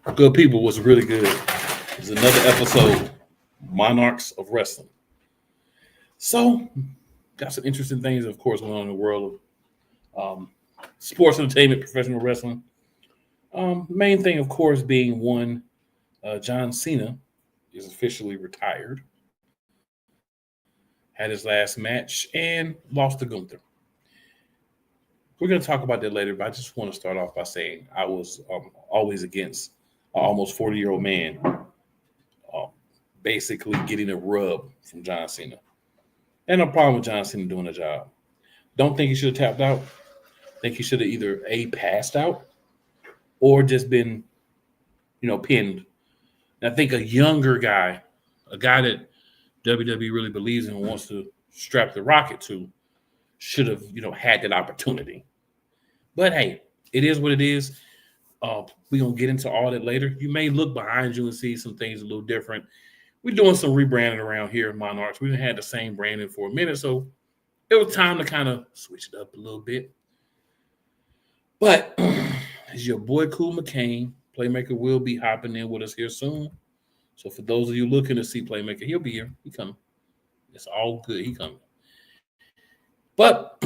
Good people, was really good. It's another episode, Monarchs of Wrestling. So, got some interesting things, of course, going on in the world of sports entertainment, professional wrestling. Main thing, of course, being one, John Cena is officially retired, had his last match, and lost to Gunther. We're going to talk about that later, but I just want to start off by saying I was always against an almost 40-year-old man basically getting a rub from John Cena. And no problem with John Cena doing a job. Don't think he should have tapped out. Think he should have either passed out or just been, pinned. And I think a younger guy, a guy that WWE really believes in and wants to strap the rocket to, should have, had that opportunity. But hey, it is what it is. We're going to get into all that later. You may look behind you and see some things a little different. We're doing some rebranding around here in Monarchs. We've had the same branding for a minute, so it was time to kind of switch it up a little bit. But as your boy Cool McCain, Playmaker will be hopping in with us here soon. So for those of you looking to see Playmaker, he'll be here. He coming. It's all good. He coming. But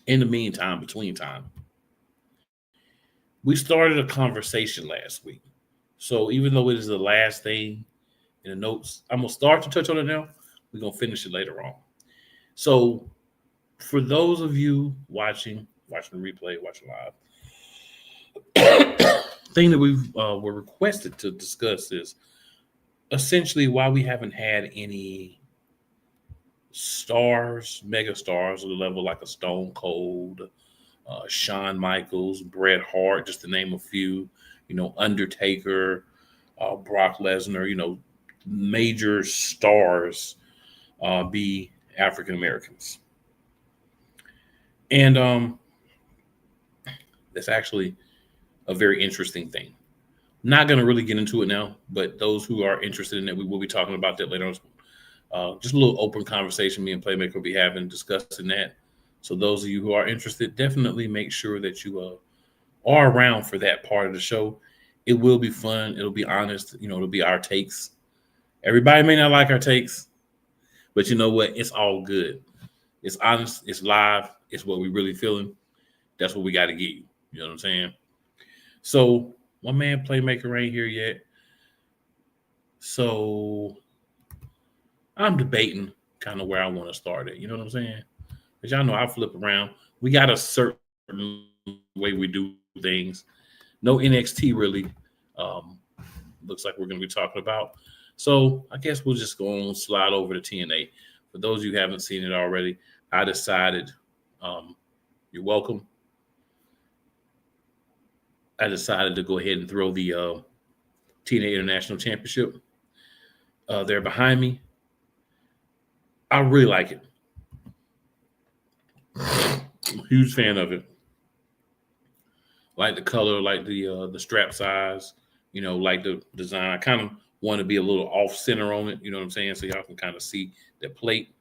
in the meantime, between time, we started a conversation last week. So even though it is the last thing in the notes, I'm going to start to touch on it now. We're going to finish it later on. So for those of you watching the replay, watching live, thing that we were requested to discuss is essentially why we haven't had any stars, mega stars of the level like a Stone Cold, Shawn Michaels, Bret Hart, just to name a few, Undertaker, Brock Lesnar, major stars be African Americans. And that's actually a very interesting thing. Not going to really get into it now, but those who are interested in it, we will be talking about that later on. Just a little open conversation me and Playmaker will be having, discussing that. So those of you who are interested, definitely make sure that you are around for that part of the show. It will be fun. It'll be honest. It'll be our takes. Everybody may not like our takes, but you know what? It's all good. It's honest. It's live. It's what we really feeling. That's what we got to give you. You know what I'm saying? So my man Playmaker ain't here yet. So I'm debating kind of where I want to start at. You know what I'm saying? Because y'all know I flip around. We got a certain way we do things. No NXT really looks like we're going to be talking about. So I guess we'll just go on slide over to TNA. For those of you who haven't seen it already, I decided, you're welcome. I decided to go ahead and throw the TNA International Championship there behind me. I really like it. I'm a huge fan of it. Like the color, like the strap size, like the design. I kind of want to be a little off center on it, you know what I'm saying? So y'all can kind of see the plate.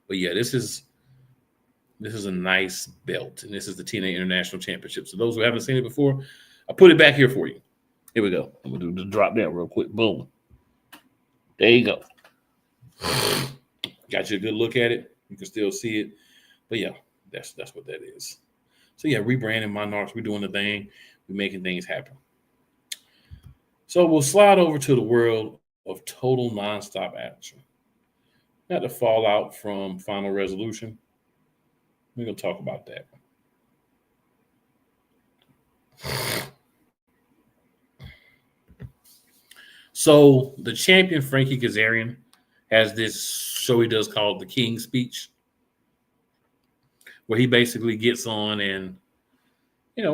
But yeah, this is a nice belt, and this is the TNA International Championship. So those who haven't seen it before, I put it back here for you. Here we go. I'm gonna do the drop down real quick. Boom. There you go. Got you a good look at it. You can still see it. But yeah, that's what that is. So yeah, rebranding Monarchs. We're doing the thing. We're making things happen. So we'll slide over to the world of total nonstop action. Got the fallout from Final Resolution. We're going to talk about that. So the champion, Frankie Kazarian, has this show he does called the King's Speech, where he basically gets on and,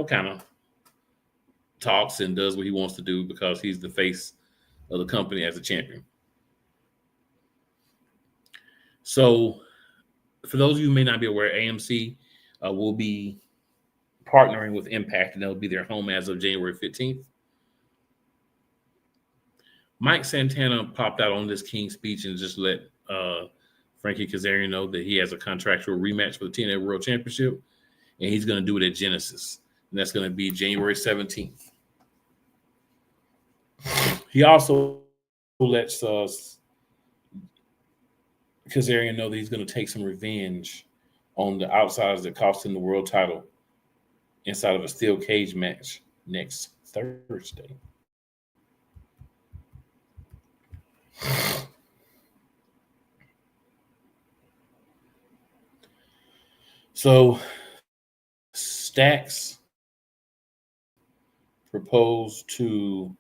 kind of talks and does what he wants to do because he's the face of the company as a champion. So for those of you who may not be aware, AMC will be partnering with Impact, and they'll be their home as of January 15th. Mike Santana popped out on this King's Speech and just let Frankie Kazarian know that he has a contractual rematch for the TNA World Championship, and he's going to do it at Genesis, and that's going to be January 17th. He also lets Kazarian know that he's going to take some revenge on the outsiders that cost him the world title inside of a steel cage match next Thursday. So Stacks proposed to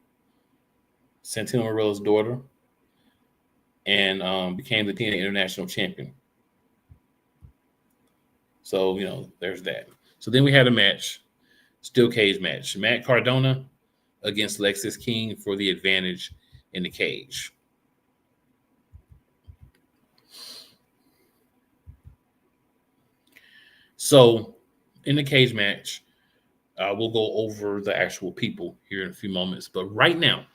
Santino Marella's daughter and became the TNA International Champion. So, there's that. So then we had a match, steel cage match. Matt Cardona against Lexis King for the advantage in the cage. So in the cage match, we'll go over the actual people here in a few moments. But right now,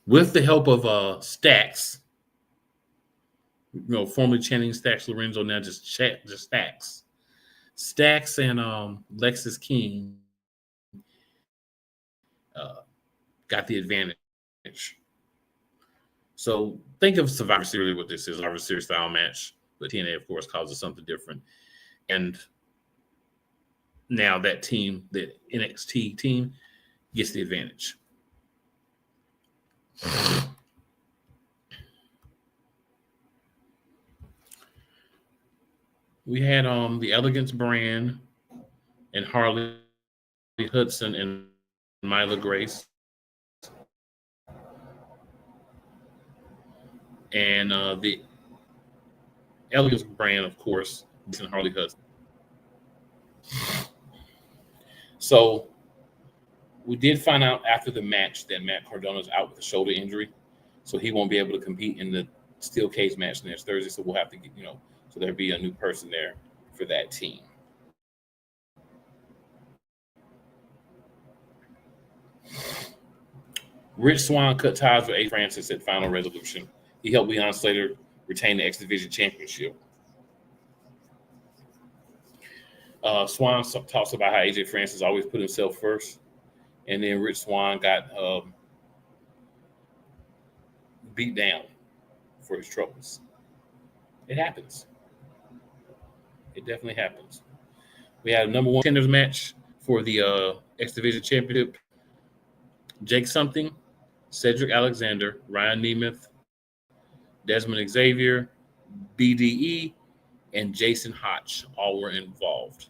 with the help of Stacks, formerly Channing Stacks Lorenzo, now just Stacks. Stacks and Lexis King got the advantage. So think of Survivor Series, what this is, Survivor Series style match. But TNA, of course, calls it something different. And now that team, the NXT team, gets the advantage. We had the Elegance brand and Harley Hudson and Mila Grace. And the Elegance brand, of course, and Harley Hudson. So we did find out after the match that Matt Cardona's out with a shoulder injury, so he won't be able to compete in the steel cage match next Thursday. So we'll have to get, so there'll be a new person there for that team. Rich Swann cut ties with A. Francis at Final Resolution. He helped Leon Slater retain the X Division Championship. Swann talks about how AJ Francis always put himself first, and then Rich Swann got beat down for his troubles. It happens. It definitely happens. We had a number one contenders match for the X Division Championship. Jake Something, Cedric Alexander, Ryan Nemeth, Desmond Xavier, BDE, and Jason Hotch all were involved.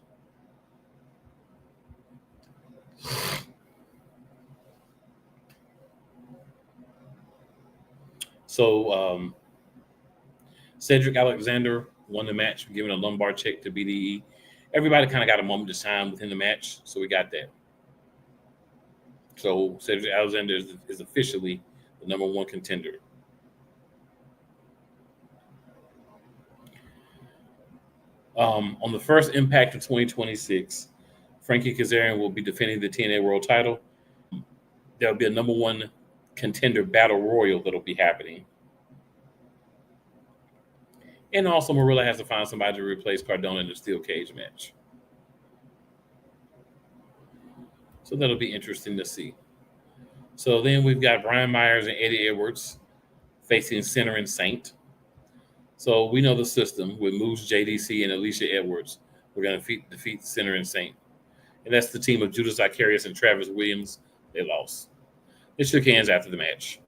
So Cedric Alexander won the match, giving a lumbar check to BDE. Everybody kind of got a moment to shine within the match, so we got that. So Cedric Alexander is officially the number one contender. On the first Impact of 2026, Frankie Kazarian will be defending the TNA World Title. There'll be a number one contender battle royal that'll be happening. And also, Marilla has to find somebody to replace Cardona in the steel cage match. So that'll be interesting to see. So then we've got Brian Myers and Eddie Edwards facing Sinner and Saint. So we know the system with Moose, JDC, and Alicia Edwards. We're going to defeat Sinner and Saint. And that's the team of Judas Zacharias and Travis Williams. They lost. They shook hands after the match.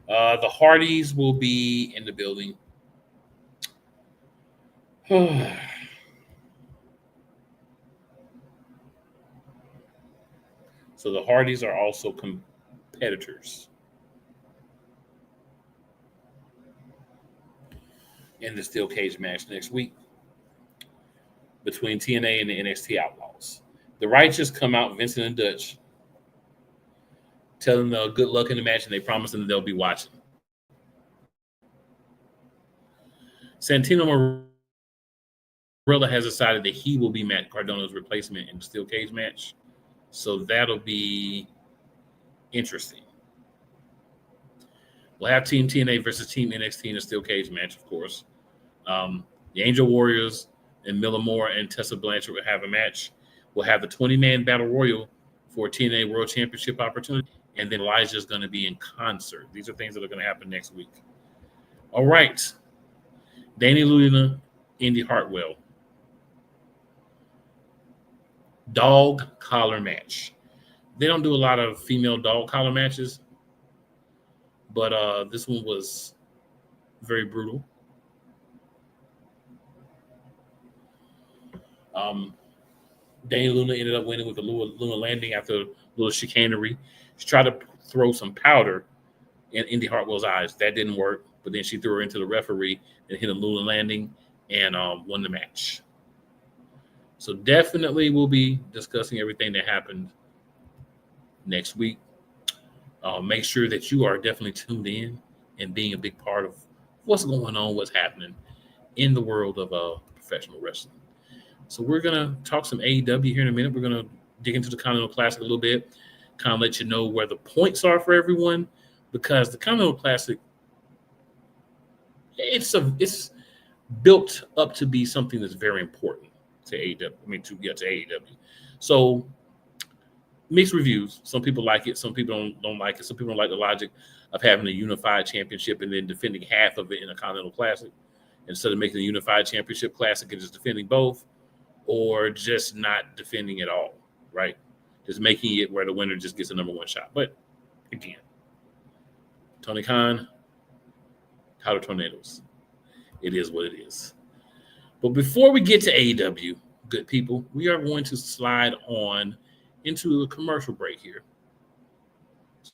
The Hardys will be in the building. So the Hardys are also competitors in the steel cage match next week between TNA and the NXT Outlaws. The Righteous come out, Vincent and Dutch, tell them good luck in the match, and they promise them that they'll be watching. Santino Marella has decided that he will be Matt Cardona's replacement in the steel cage match. So that'll be interesting. We'll have Team TNA versus Team NXT in a steel cage match, of course. The Angel Warriors and Miller Moore and Tessa Blanchard will have a match. We'll have the 20-man battle royal for TNA World Championship opportunity, and then Elijah's going to be in concert. These are things that are going to happen next week. All right. Danny Luna, Indy Hartwell. Dog collar match. They don't do a lot of female dog collar matches, but this one was very brutal. Danny Luna ended up winning with the Luna landing after a little chicanery. She tried to throw some powder in Indy Hartwell's eyes. That didn't work, but then she threw her into the referee and hit a Luna landing and won the match. So definitely we'll be discussing everything that happened next week. Make sure that you are definitely tuned in and being a big part of what's going on, what's happening in the world of professional wrestling. So we're going to talk some AEW here in a minute. We're going to dig into the Continental Classic a little bit, kind of let you know where the points are for everyone, because the Continental Classic, it's built up to be something that's very important to AEW. To AEW. So mixed reviews. Some people like it. Some people don't like it. Some people don't like the logic of having a unified championship and then defending half of it in a Continental Classic instead of making a unified championship classic and just defending both, or just not defending at all, right? Just making it where the winner just gets a number one shot. But again, Tony Khan, Color Tornadoes. It is what it is. But before we get to AEW, good people, we are going to slide on into a commercial break here.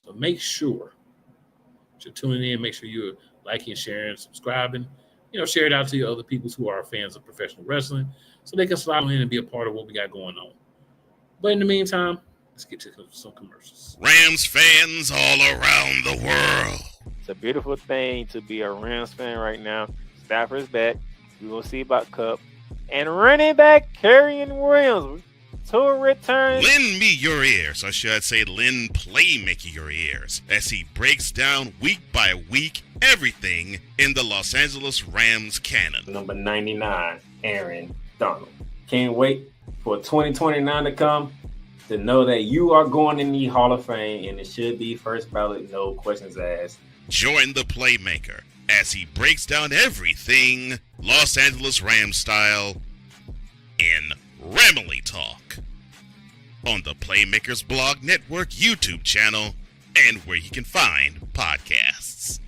So make sure that you're tuning in. Make sure you're liking, sharing, subscribing. Share it out to your other people who are fans of professional wrestling so they can slide in and be a part of what we got going on. But in the meantime, let's get to some commercials. Rams fans all around the world. It's a beautiful thing to be a Rams fan right now. Stafford's back. We will see about Cup. And running back Kerryon Williams to return. Lend me your ears, or should I say lend Playmaker your ears, as he breaks down week by week everything in the Los Angeles Rams canon. Number 99, Aaron Donald. Can't wait for 2029 to come to know that you are going in the Hall of Fame, and it should be first ballot, no questions asked. Join the Playmaker as he breaks down everything Los Angeles Rams style in Ramily Talk on the Playmakers Blog Network YouTube channel and where you can find podcasts.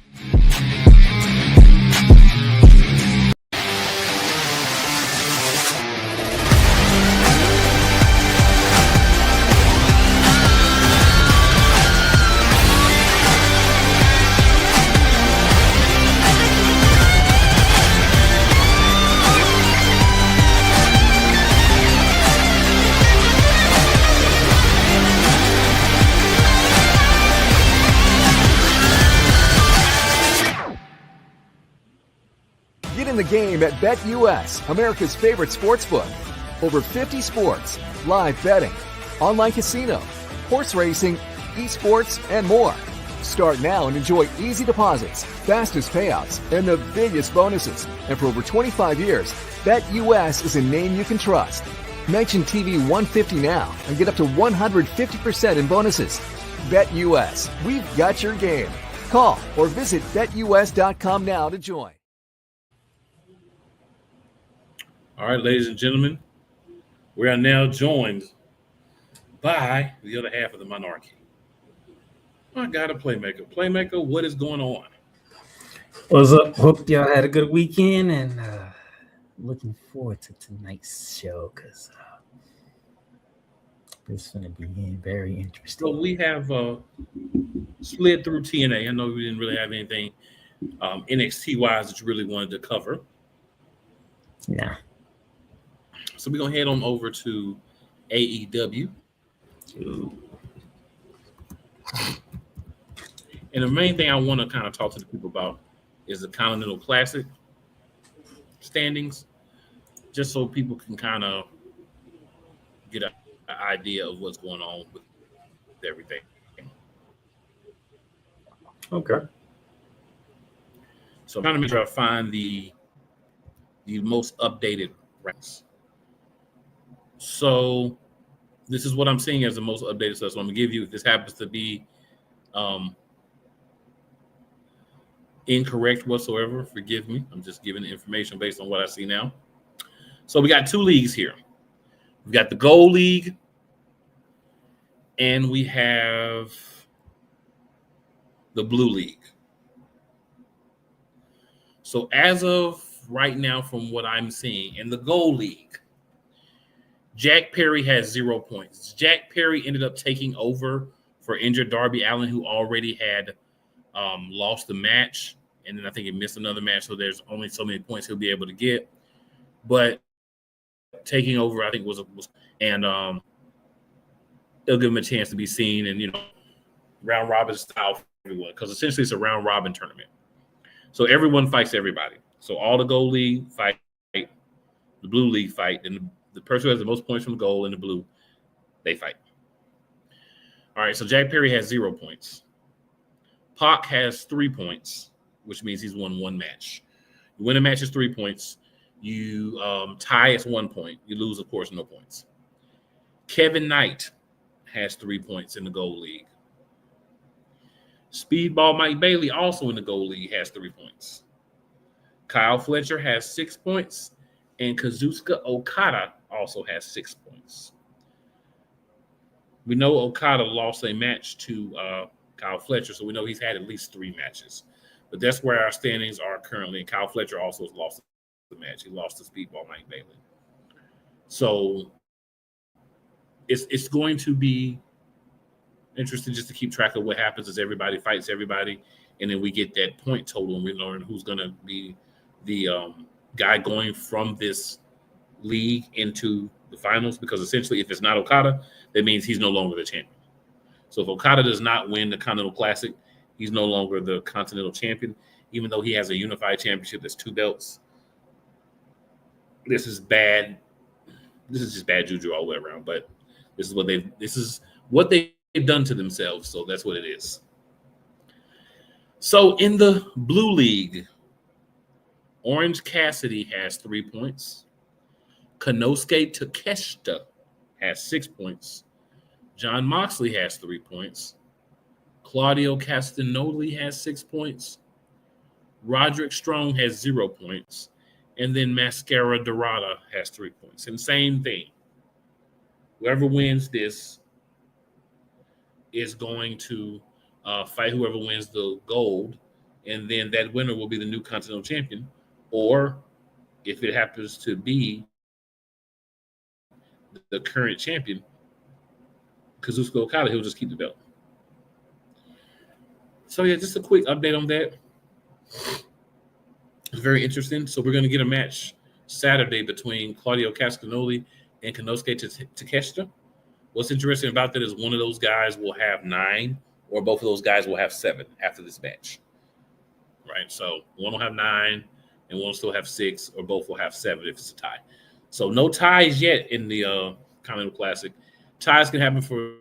The game at BetUS, America's favorite sportsbook. Over 50 sports, live betting, online casino, horse racing, esports, and more. Start now and enjoy easy deposits, fastest payouts, and the biggest bonuses. And for over 25 years, BetUS is a name you can trust. Mention TV 150 now and get up to 150% in bonuses. BetUS, we've got your game. Call or visit BetUS.com now to join. All right, ladies and gentlemen, we are now joined by the other half of the monarchy. I got a Playmaker. Playmaker, what is going on? What's up? Hope y'all had a good weekend, and looking forward to tonight's show because it's going to be very interesting. So we have slid through TNA. I know we didn't really have anything NXT-wise that you really wanted to cover. Yeah. So we're going to head on over to AEW. And the main thing I want to kind of talk to the people about is the Continental Classic standings, just so people can kind of get an idea of what's going on with everything. Okay. So I'm trying to make sure I find the most updated ranks. So this is what I'm seeing as the most updated stuff. So I'm gonna give you. If this happens to be incorrect whatsoever, forgive me. I'm just giving the information based on what I see now. So we got two leagues here. We've got the Gold League, and we have the Blue League. So as of right now, from what I'm seeing in the Gold League, Jack Perry has 0 points. Jack Perry ended up taking over for injured Darby Allin, who already had lost the match, and then I think he missed another match, so there's only so many points he'll be able to get. But taking over, I think, was and it'll give him a chance to be seen, and round robin style for everyone, because essentially it's a round robin tournament. So everyone fights everybody. So all the Gold League fight, the Blue League fight, and the person who has the most points from the Gold and the Blue, they fight. All right, so Jack Perry has 0 points. Pac has 3 points, which means he's won one match. You win a match is 3 points. You tie is 1 point. You lose, of course, no points. Kevin Knight has 3 points in the Gold League. Speedball Mike Bailey, also in the Gold League, has 3 points. Kyle Fletcher has 6 points, and Kazuchika Okada also has 6 points. We know Okada lost a match to Kyle Fletcher, so we know he's had at least 3 matches. But that's where our standings are currently. And Kyle Fletcher also has lost the match. He lost to Speedball Mike Bailey. So it's going to be interesting just to keep track of what happens as everybody fights everybody, and then we get that point total, and we learn who's going to be the guy going from this league into the finals, because essentially if it's not Okada, that means he's no longer the champion. So if Okada does not win the Continental Classic, he's no longer the Continental champion, even though he has a unified championship that's 2 belts. This is bad. This is just bad juju all the way around, but this is what they've done to themselves, so that's what it is. So in the Blue League, Orange Cassidy has 3 points. Konosuke Takeshita has 6 points. John Moxley has 3 points. Claudio Castagnoli has 6 points. Roderick Strong has 0 points. And then Mascara Dorada has 3 points. And same thing. Whoever wins this is going to fight whoever wins the gold. And then that winner will be the new Continental Champion. Or if it happens to be the current champion, Kazuchika Okada, he'll just keep the belt. So yeah, just a quick update on that. It's very interesting. So we're going to get a match Saturday between Claudio Castagnoli and Konosuke Takeshita. What's interesting about that is one of those guys will have 9, or both of those guys will have 7 after this match. Right? So one will have 9, and one will still have 6, or both will have 7 if it's a tie. So no ties yet in the Continental Classic. Ties can happen for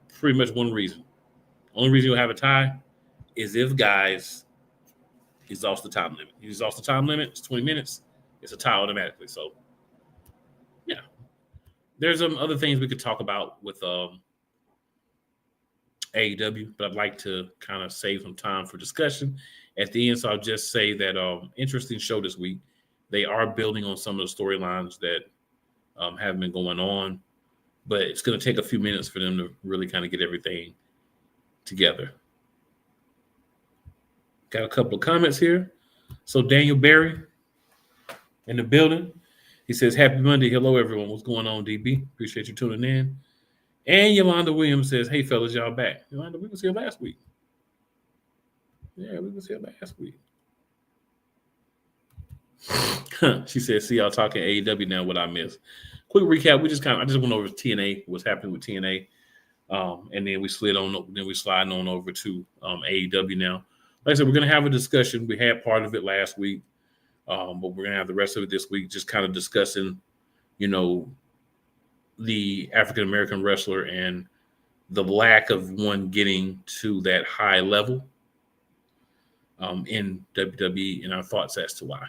pretty much one reason. Only reason you'll have a tie is if guys exhaust the time limit. You exhaust the time limit, it's 20 minutes, it's a tie automatically. So, yeah. There's other things we could talk about with AEW, but I'd like to kind of save some time for discussion at the end. So I'll just say that interesting show this week. They are building on some of the storylines that have been going on, but it's going to take a few minutes for them to really kind of get everything together. Got a couple of comments here. So Daniel Berry in the building. He says, happy Monday. Hello, everyone. What's going on, DB? Appreciate you tuning in. And Yolanda Williams says, hey, fellas, y'all back. Yolanda, we was here last week. Yeah, we was here last week. She says, see y'all talking AEW now, what I missed. Quick recap. I just went over TNA, what's happening with TNA. And then we slid on over to AEW now. Like I said, we're going to have a discussion. We had part of it last week, but we're going to have the rest of it this week, just kind of discussing, the African-American wrestler and the lack of one getting to that high level in WWE, and our thoughts as to why.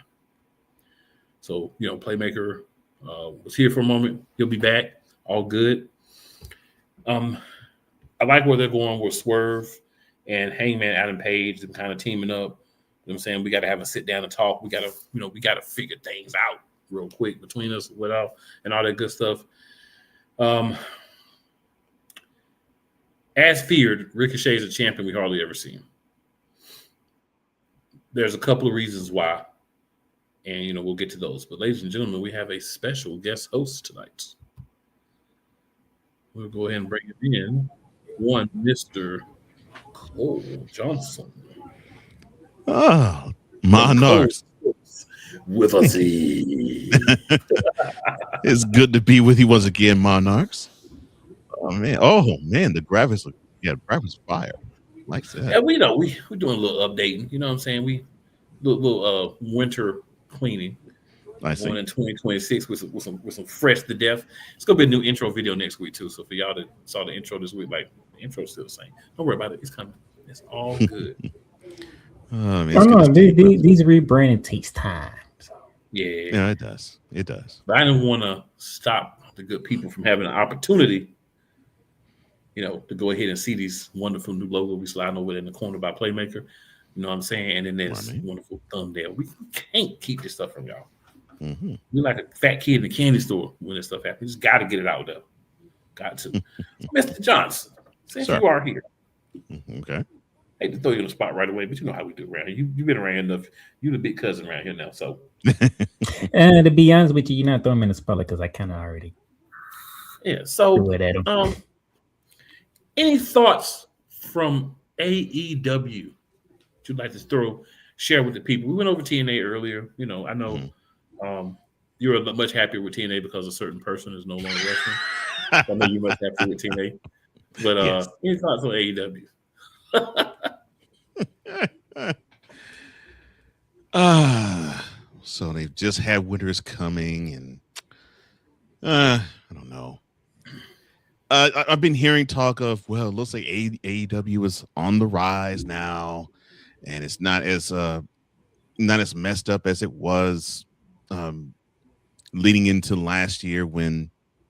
So, Playmaker was here for a moment. He'll be back. all good. I like where they're going with Swerve and Hangman Adam Page and kind of teaming up. You know what I'm saying? We got to have a sit down and talk. We got to figure things out real quick between us without and all that good stuff. As feared, Ricochet is a champion we hardly ever see. There's a couple of reasons why, and we'll get to those. But ladies and gentlemen, we have a special guest host tonight. We'll go ahead and bring it in. One, Mr. Cole Johnson. Oh, Monarchs. With a Z. It's good to be with you once again, Monarchs. Oh man, the graphics graphics fire. Like that. Yeah, we're doing a little updating. You know what I'm saying? We little winter cleaning. I see. Going in 2026 with some fresh to death. It's gonna be a new intro video next week too. So for y'all that saw the intro this week, like the intro's still the same. Don't worry about it. It's coming. It's all good. These rebranding takes time. So. Yeah, it does. It does. But I didn't want to stop the good people from having an opportunity, to go ahead and see these wonderful new logos we sliding over in the corner by Playmaker. You know what I'm saying? And then this wonderful thumbnail. We can't keep this stuff from y'all. Mm-hmm. We're like a fat kid in the candy store when this stuff happens. We just got to get it out there. Got to. Mr. Johnson, since you are here. Okay. I hate to throw you on the spot right away, but you know how we do around here. You've been around enough. You're the big cousin around here now. So, to be honest with you, you're not throwing me in the spot because I kind of already. Yeah. So, threw it at him. Any thoughts from AEW that you'd like to share with the people? We went over TNA earlier. I know you're much happier with TNA because a certain person is no longer wrestling. I know you're much happier with TNA. But yes. Any thoughts on AEW? So they've just had winters coming, and I don't know. I've been hearing talk of, well, it looks like AEW is on the rise now, and it's not as messed up as it was leading into last year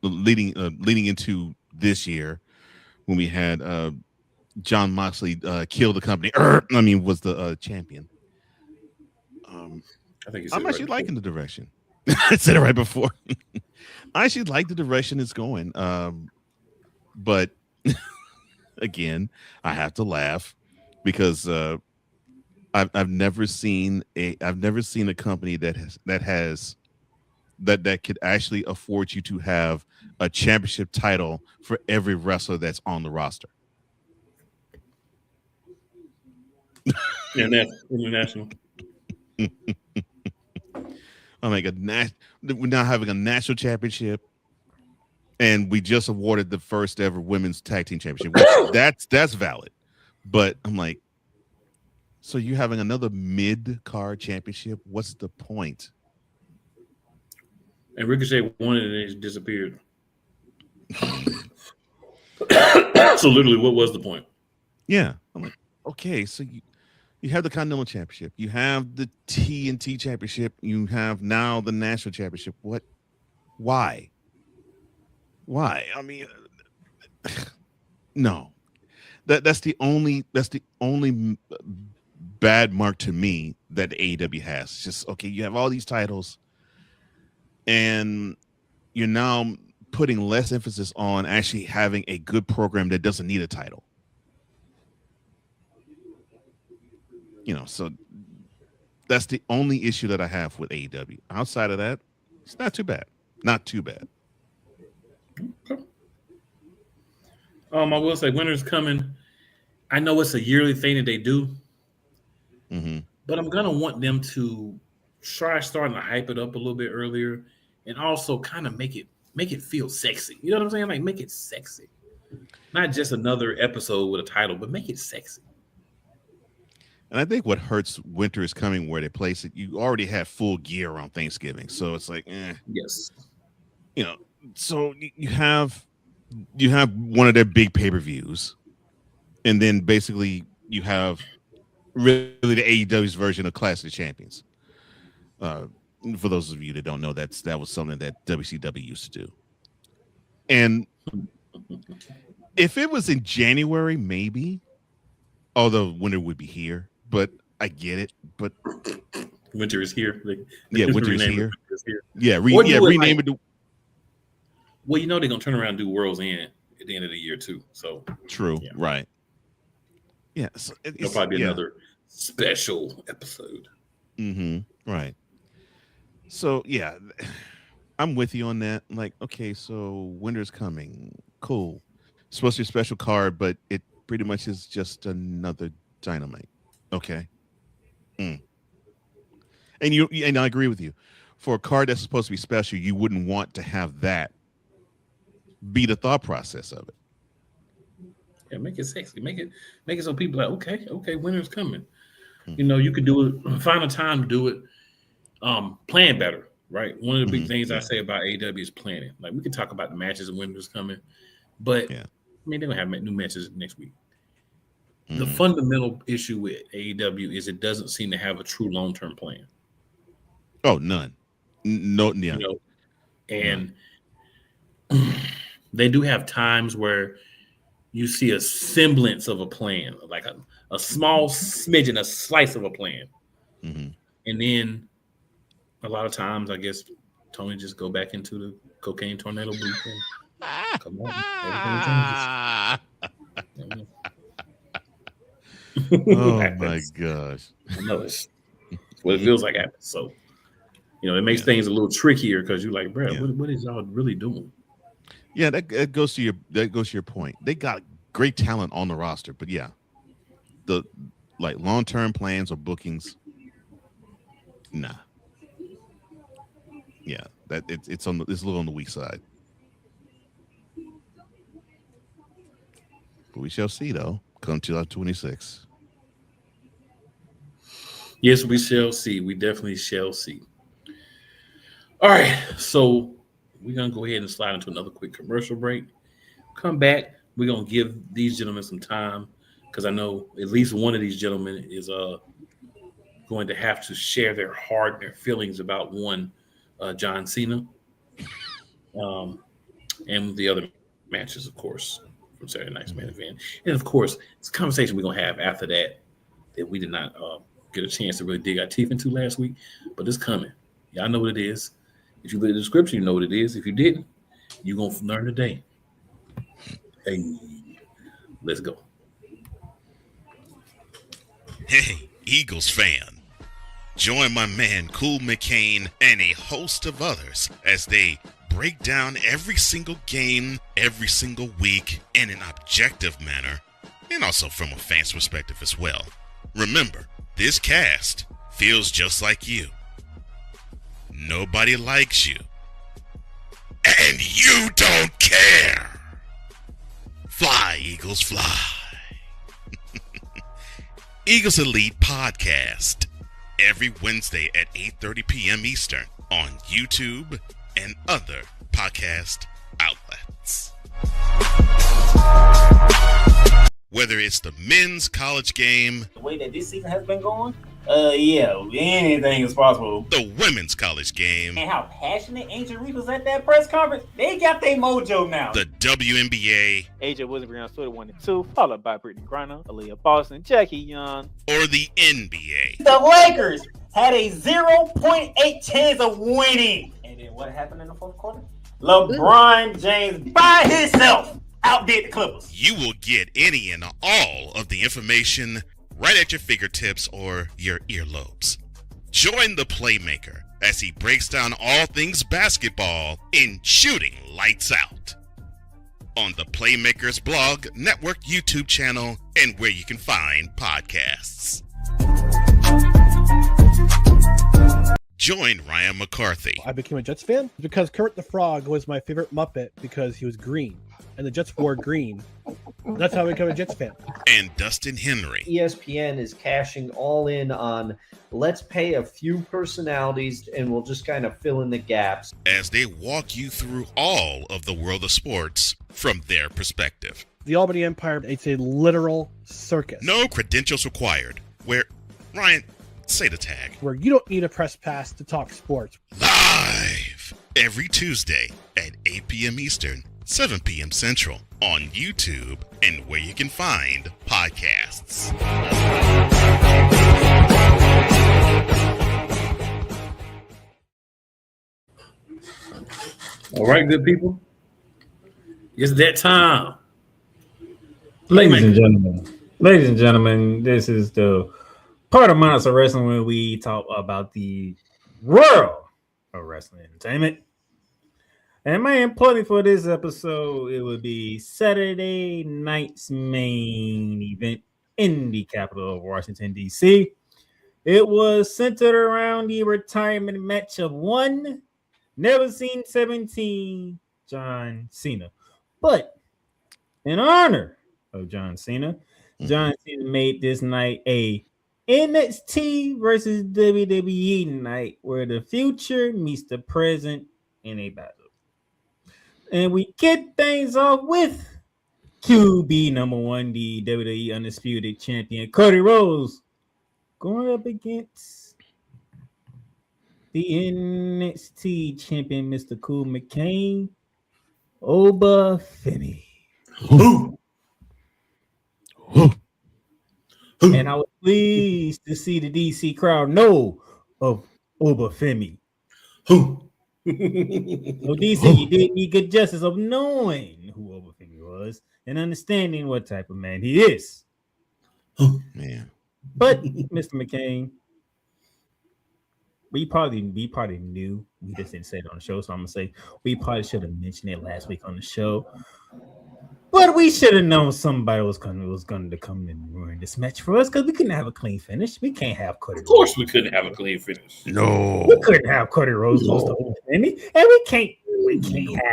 leading into this year when we had John Moxley killed the company. Was the champion. I think I'm actually liking the direction. I said it right before. I actually like the direction it's going. But again, I have to laugh because I've never seen a company that could actually afford you to have a championship title for every wrestler that's on the roster. International. I'm like we're now having a national championship, and we just awarded the first ever women's tag team championship. Which that's valid, but I'm like, so you having another mid-card championship? What's the point? And Ricochet won it and it disappeared. So literally, what was the point? Yeah, I'm like, okay, so you have the Continental Championship, you have the TNT Championship, you have now the National Championship. What? Why? I mean, no. That's the only bad mark to me that the AEW has. It's just, okay, you have all these titles, and you're now putting less emphasis on actually having a good program that doesn't need a title. So that's the only issue that I have with AEW. Outside of that, it's not too bad. Not too bad. Okay. I will say winter's coming. I know it's a yearly thing that they do, but I'm gonna want them to try starting to hype it up a little bit earlier, and also kind of make it feel sexy. You know what I'm saying? Like, make it sexy, not just another episode with a title, but make it sexy. And I think what hurts winter is coming where they place it. You already have full gear around Thanksgiving, so it's like, yes, So you have one of their big pay-per-views, and then basically you have really the AEW's version of Clash of the Champions. For those of you that don't know, that was something that WCW used to do. And if it was in January, maybe, although winter would be here, but I get it. But winter is here. Winter is here. Yeah, rename it. Well, they're gonna turn around and do World's End at the end of the year too. So true, right? Yeah, so it'll probably be another special episode. Right. So yeah, I'm with you on that. Like, okay, so winter's coming. Cool. It's supposed to be a special card, but it pretty much is just another Dynamite. Okay. And I agree with you. For a card that's supposed to be special, you wouldn't want to have that be the thought process of it. Yeah, make it sexy. Make it so people are like, okay, winter's coming. You could do it. Find a time to do it. Plan better, right? One of the big things I say about AEW is planning. Like, we can talk about the matches and winter's coming, but they're gonna have new matches next week. The fundamental issue with AEW is it doesn't seem to have a true long-term plan. Oh, none. No, yeah. And they do have times where you see a semblance of a plan, like a small smidgen, a slice of a plan. And then a lot of times, I guess, Tony just go back into the cocaine tornado blueprint. Come on, everything changes. Oh my gosh! I know it's what it feels like happens. So, it makes things a little trickier because you're like, bro, what is y'all really doing? Yeah, that goes to your point. They got great talent on the roster, but the long-term plans or bookings, nah. Yeah, that it's a little on the weak side. But we shall see, though, come 2026. Yes, we shall see. We definitely shall see. All right, so we're going to go ahead and slide into another quick commercial break. Come back. We're going to give these gentlemen some time because I know at least one of these gentlemen is going to have to share their heart and their feelings about John Cena and the other matches, of course, from Saturday night's main event. And, of course, it's a conversation we're going to have after that we did not get a chance to really dig our teeth into last week, but it's coming. Y'all know what it is. If you look at the description, you know what it is. If you didn't, you're going to learn today. Hey, let's go. Hey, Eagles fan. Join my man Cool McCain and a host of others as they break down every single game, every single week in an objective manner, and also from a fan's perspective as well. Remember, this cast feels just like you. Nobody likes you. And you don't care. Fly, Eagles, fly. Eagles Elite Podcast. Every Wednesday at 8:30 p.m. Eastern on YouTube and other podcast outlets. Whether it's the men's college game, the way that this season has been going, anything is possible. The women's college game, and how passionate Ancient Reef was at that press conference, they got their mojo now. The WNBA, AJ Wilson on Twitter 1 and 2, followed by Brittany Griner, Aaliyah Boston, Jackie Young, or the NBA. The Lakers had a 0.8 chance of winning. And then what happened in the fourth quarter? LeBron James by himself outdid the Clippers. You will get any and all of the information right at your fingertips or your earlobes. Join the Playmaker as he breaks down all things basketball in Shooting Lights Out on the Playmakers blog, network, YouTube channel, and where you can find podcasts. Join Ryan McCarthy. I became a Jets fan because Kermit the Frog was my favorite Muppet because he was green, and the Jets wore green. That's how I became a Jets fan. And Dustin Henry. ESPN is cashing all in on let's pay a few personalities and we'll just kind of fill in the gaps. As they walk you through all of the world of sports from their perspective. The Albany Empire, it's a literal circus. No credentials required. Where, Ryan, say the tag. Where you don't need a press pass to talk sports. Live every Tuesday at 8 p.m. Eastern 7 p.m. Central on YouTube and where you can find podcasts. All right, good people. It's that time. Ladies and gentlemen, this is the part of Monarchs of Wrestling where we talk about the world of wrestling entertainment. And my plotting for this episode, it would be Saturday night's main event in the capital of Washington, D.C. It was centered around the retirement match of one never seen 17 John Cena. But in honor of John Cena, John Cena made this night a NXT versus WWE night where the future meets the present in a battle. And we get things off with QB number one, the WWE Undisputed Champion, Cody Rhodes, going up against the NXT Champion, Mr. Cool McCain, Oba Femi. And I was pleased to see the DC crowd know of Oba Femi. So DC, you did me good justice of knowing who Oba Femi was and understanding what type of man he is. Man. But Mr. McCain, we probably knew. We just didn't say it on the show, so I'm gonna say we probably should have mentioned it last week on the show. But we should have known somebody was going to come and ruin this match for us because we couldn't have a clean finish. We can't have Cody. Of course, we couldn't have a clean finish. No, we couldn't have Cody Rhodes lose to Oba Femi, and we can't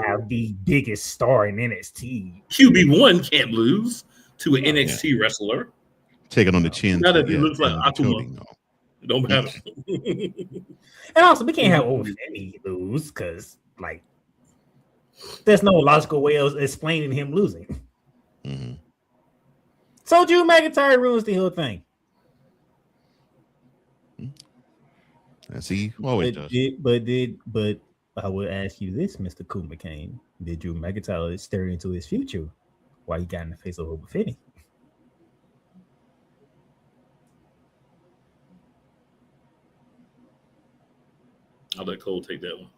have the biggest star in NXT. QB1 can't lose to an NXT wrestler. Take it on the chin. Now that he looks like Akuma. No. It don't matter. And also, we can't have Oba Femi lose because, like, there's no logical way of explaining him losing. Mm-hmm. So Drew McIntyre ruins the whole thing. As he always does. But I would ask you this, Mr. Cool McCain. Did Drew McIntyre stare into his future while he got in the face of Oba Femi? I'll let Cole take that one.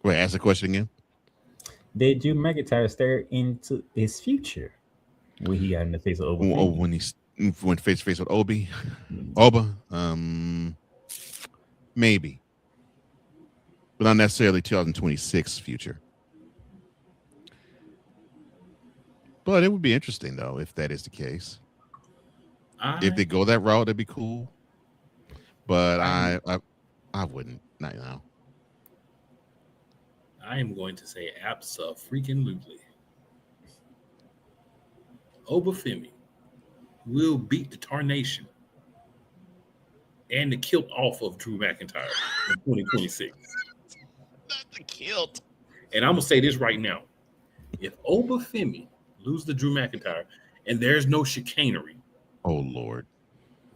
Wait, ask the question again. Did Drew McIntyre stare into his future when he got in the face of Oba? Oh, when he went face to face with Oba, maybe, but not necessarily 2026 future. But it would be interesting though if that is the case. If they go that route, that'd be cool. But I wouldn't. Not now. I am going to say abso-freaking-lutely. Oba Femi will beat the tarnation and the kilt off of Drew McIntyre in 2026. Not the kilt. And I'm going to say this right now. If Oba Femi loses to Drew McIntyre and there's no chicanery. Oh, Lord.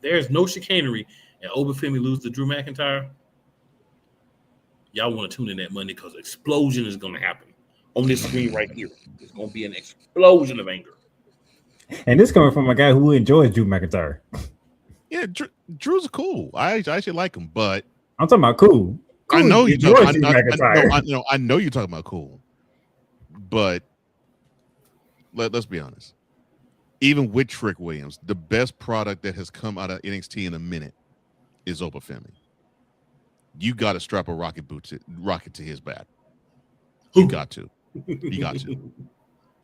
There's no chicanery and Oba Femi loses to Drew McIntyre. Y'all want to tune in that Monday because explosion is going to happen on this screen right here. There's going to be an explosion of anger. And this coming from a guy who enjoys Drew McIntyre. Yeah, Drew's cool. I actually like him, but I'm talking about cool. I know you. I know you're talking about cool, but let's be honest. Even with Trick Williams, the best product that has come out of NXT in a minute is Oba Femi. You got to strap a rocket to his back. You got to. You got to.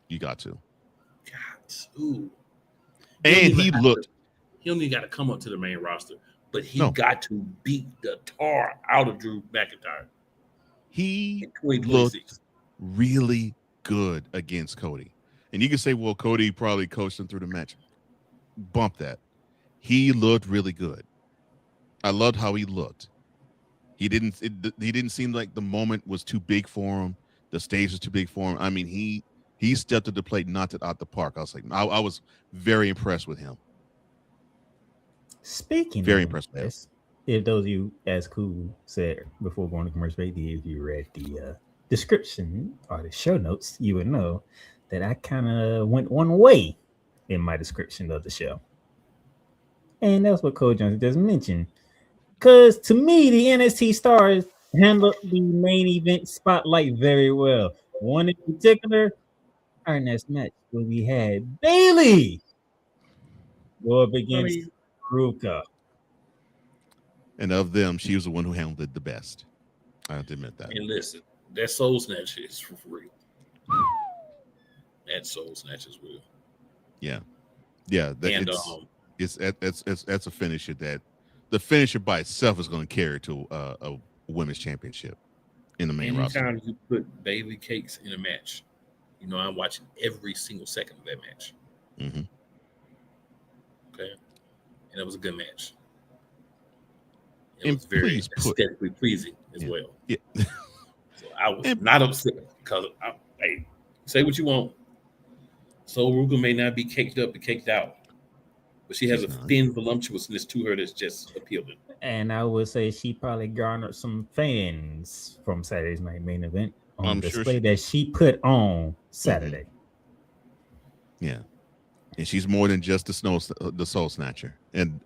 You got to. And he looked. He only got to come up to the main roster, but he got to beat the tar out of Drew McIntyre. He looked really good against Cody. And you can say, well, Cody probably coached him through the match. Bump that. He looked really good. I loved how he looked. He didn't seem like the moment was too big for him. The stage was too big for him. I mean, he stepped to the plate, knocked it out the park. I was like, I was very impressed with him. Speaking very impressed with him. If those of you, as Cool said before going to commercial break, if you read the description or the show notes, you would know that I kind of went one way in my description of the show. And that's what Cole Johnson just mentioned. Because to me, the NXT stars handled the main event spotlight very well. One in particular, our next match, where we had Bayley go up against Ruka. And of them, she was the one who handled it the best. I have to admit that. And listen, that Soul Snatch is for real. That Soul Snatch is real. Yeah. Yeah. And That's a finisher that the finisher by itself is going to carry to a women's championship in the main roster. anytime you put Bailey Cakes in a match, you know I'm watching every single second of that match. Mm-hmm. Okay, and it was a good match. It And was very please put- aesthetically pleasing as Yeah. well. Yeah. So I was not upset because hey, say what you want. So Ruka may not be caked up and caked out, but she has She's a not. thin voluptuousness to her that's just appealing. And I would say she probably garnered some fans from Saturday's night main event on I'm sure display she- that she put on Saturday. Yeah, and she's more than just the Soul Snatcher, and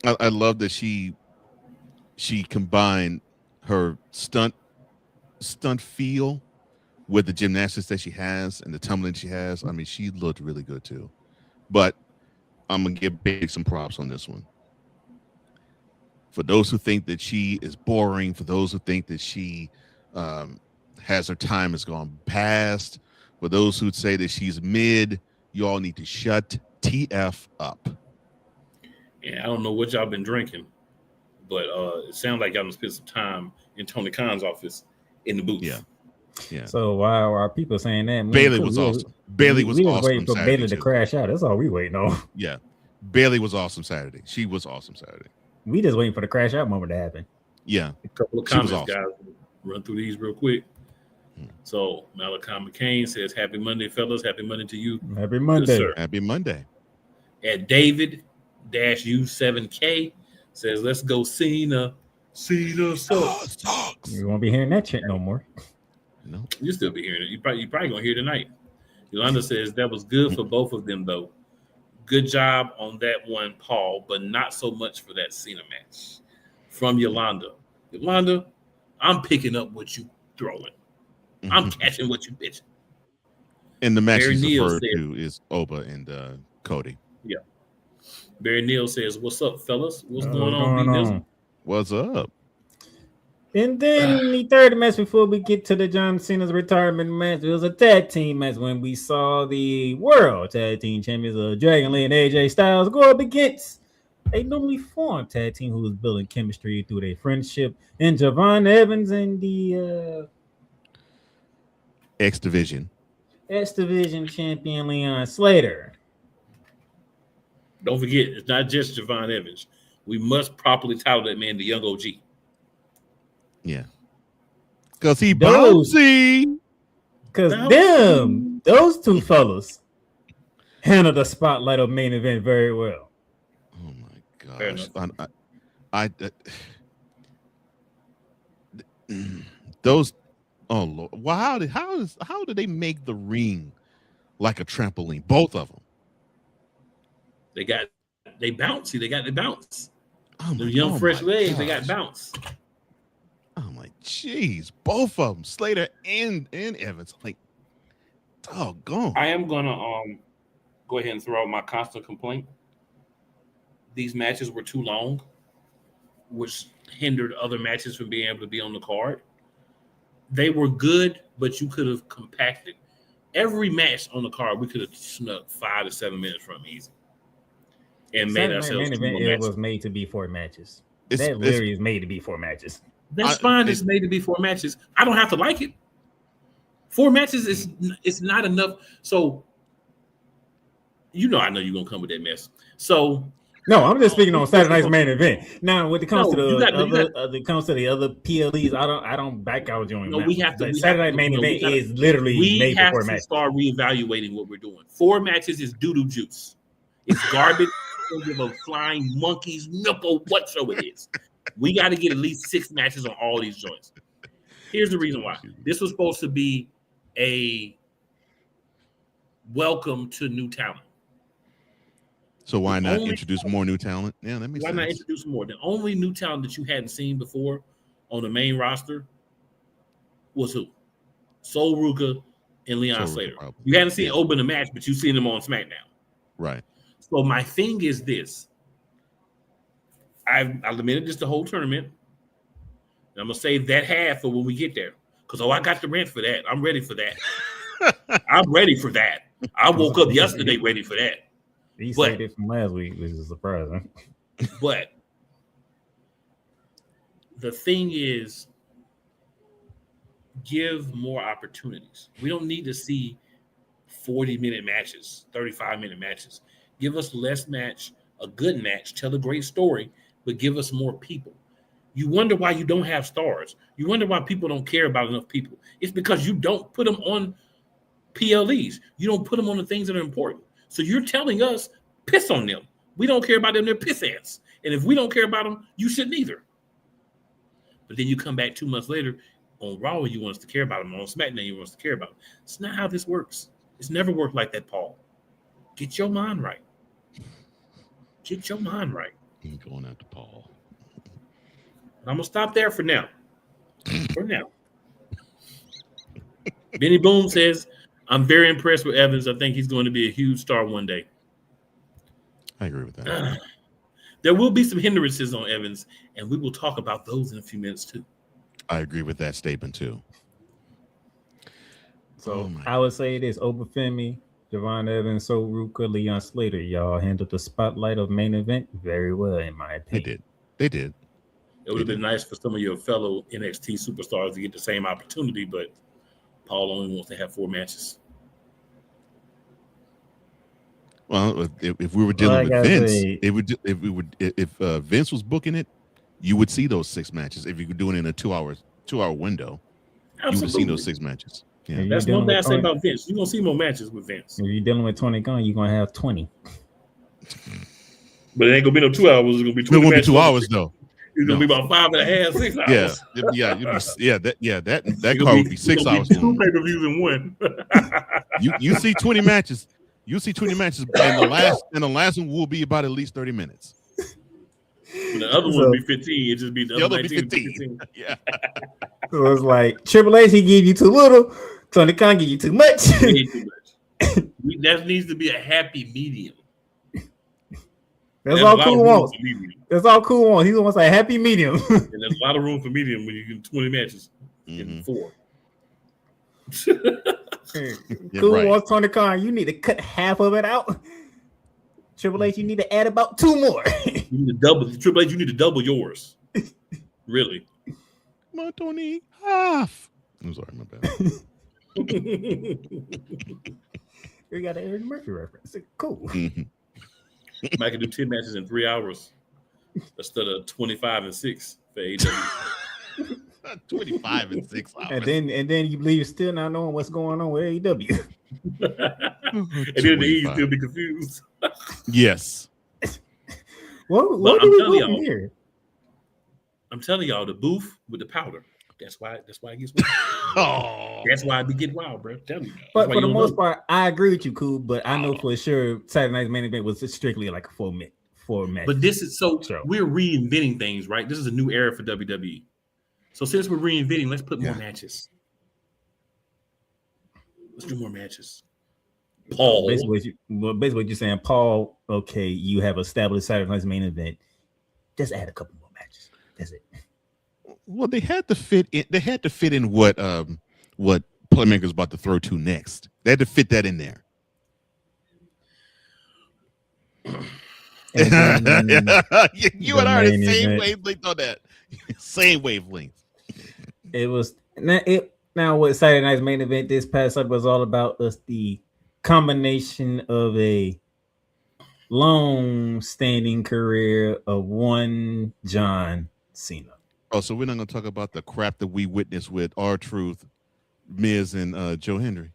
I love that she combined her stunt feel with the gymnastics that she has and the tumbling she has. I mean, she looked really good too. But I'm gonna give Big some props on this one. For those who think that she is boring, for those who think that she has her time has gone past, for those who say that she's mid, you all need to shut TF up. And I don't know what y'all been drinking, but it sounds like y'all done spent some time in Tony Khan's office in the booth. Yeah. Yeah. So while our people saying that, Bailey was awesome. Bailey was we awesome waiting for Saturday, Bailey to too. crash out. That's all we waiting on. Yeah. Bailey was awesome Saturday. She was awesome Saturday. We just waiting for the crash out moment to happen. Yeah. A couple of She was comments, awesome. guys. Run through these real quick. Hmm. So Malachi McCain says, "Happy Monday, fellas. Happy Monday to you." Happy Good Monday. sir. Happy Monday. And David-U7K says, "Let's go Cena. Cena sucks." You won't be hearing that chant no more. No. You still be hearing it. You probably gonna hear it tonight. Yolanda says that was good for both of them though. Good job on that one, Paul, but not so much for that Cena match. From Yolanda. Yolanda, I'm picking up what you throwing. I'm catching what you bitching. And the match Barry he's Neal referred said- to is Oba and Cody. Yeah. Barry Neal says, "What's up, fellas? What's What's going on? going B. Nizzle?" on? What's up? And then the third match before we get to the John Cena's retirement match, it was a tag team match when we saw the World Tag Team Champions of Dragon Lee and AJ Styles go up against a newly formed tag team who was building chemistry through their friendship, and Javon Evans and the X Division. X Division champion Leon Slater. Don't forget, it's not just Javon Evans. We must properly title that man the Young OG. Yeah. Because he Those- bouncy. Because Bouncy. those two fellas handled the spotlight of main event very well. Oh my Fair gosh. enough. Those oh Lord. Well, how did they make the ring like a trampoline? Both of them. They bouncy. They got the bounce. Oh The my- young oh fresh my legs, they got gosh. bounce. I'm like, geez, both of them, Slater and Evans. Like, doggone. I am gonna go ahead and throw out my constant complaint. These matches were too long, which hindered other matches from being able to be on the card. They were good, but you could have compacted every match on the card. We could have snuck 5 to 7 minutes from easy, and made Saturday Night ourselves main 2 more event, it matches. was made to be 4 matches. It's- That literally is made to be 4 matches. That's I- fine. it- It's made to be 4 matches. I don't have to like it. 4 matches is it's not enough. So I know you're gonna come with that mess. So No, I'm just speaking on Saturday night's main event. Now, when it comes No, to you the got- other PLEs, I don't back out on No, we have to- we Saturday have to- night main no, we event gotta- is literally we made have for 4 to matches. start reevaluating what we're doing. 4 matches is doo-doo juice. It's garbage. Don't give a flying monkey's nipple what show it is. We got to get at least 6 matches on all these joints. Here's the reason why. This was supposed to be a welcome to new talent. So why not introduce more new talent? Yeah, that makes sense. Why not introduce more? The only new talent that you hadn't seen before on the main roster was who? Sol Ruka and Leon Slater. You hadn't seen open the match, but you've seen them on SmackDown. Right. So my thing is this. I limited this the whole tournament. And I'm going to save that half for when we get there. Because, I got the rent for that. I'm ready for that. I'm ready for that. I woke up yesterday ready for that. He said it from last week, which is surprising. But the thing is, give more opportunities. We don't need to see 40-minute matches, 35-minute matches. Give us less match, a good match, tell a great story, but give us more people. You wonder why you don't have stars. You wonder why people don't care about enough people. It's because you don't put them on PLEs. You don't put them on the things that are important. So you're telling us, piss on them. We don't care about them. They're piss ants. And if we don't care about them, you shouldn't either. But then you come back 2 months later on Raw, you want us to care about them. On SmackDown, you want us to care about them. It's not how this works. It's never worked like that, Paul. Get your mind right. Get your mind right. I'm going after Paul. I'm going to stop there for now. Benny Boom says, I'm very impressed with Evans. I think he's going to be a huge star one day. I agree with that. There will be some hindrances on Evans, and we will talk about those in a few minutes too. I agree with that statement too. So I would say this: Obafemi, Javon Evans, Sol Ruka, Leon Slater. Y'all handled the spotlight of main event very well, in my opinion. They did. It would have been nice for some of your fellow NXT superstars to get the same opportunity, but Paul only wants to have 4 matches. Well, if we were dealing with Vince, if Vince was booking it, you would see those 6 matches. If you were doing it in a 2-hour window, you would have seen those 6 matches. Yeah. That's one thing I say about Vince. You're gonna see more matches with Vince. If you're dealing with Tony Khan, you're gonna have 20. But it ain't gonna be no 2 hours. It's gonna be 20 it won't be 2 matches. hours though. It's gonna be about 5.5, 6 hours. That car would be 6 hours. 2 pay-per-views in one. you see 20 matches. You see 20 matches, and the last one will be about at least 30 minutes. The other one will be 15. It just be the other 19, 15. Yeah. So it's like Triple H, he give you too little. Tony Khan give you too much. That needs to be a happy medium. That's all Cool wants. That's all Cool wants. He wants a happy medium. And there's a lot of room for medium when you get 20 matches in 4. Cool wants Tony Khan. You need to cut half of it out. Triple H, you need to add about 2 more. You need to double. Triple H, you need to double yours. Really? My Tony half. I'm sorry, my bad. We got an Eddie Murphy reference. Cool. Mm-hmm. I can do 10 matches in 3 hours instead of 25 and 6 for AEW. 25 and 6 hours. And then you leave still not knowing what's going on with AEW. And then the E still be confused. Yes. What do we do from here? I'm telling y'all, the booth with the powder. That's why it gets wild. Oh, that's why it get wild, bro. Tell me. But for the most part, I agree with you, Cool. But I know for sure Saturday Night's main event was strictly like a 4 match. But this is we're reinventing things, right? This is a new era for WWE. So since we're reinventing, let's put more matches. Let's do more matches. Paul. Basically what you're saying, Paul, okay, you have established Saturday Night's main event. Just add a couple more matches. That's it. Well, they had to fit in. They had to fit in what Playmaker's about to throw to next. They had to fit that in there. You and I are the same wavelength on that. Same wavelength. It was now what Saturday Night's main event this past up was all about was the combination of a long-standing career of one John Cena. Oh, so we're not going to talk about the crap that we witnessed with R-Truth, Miz, and Joe Hendry.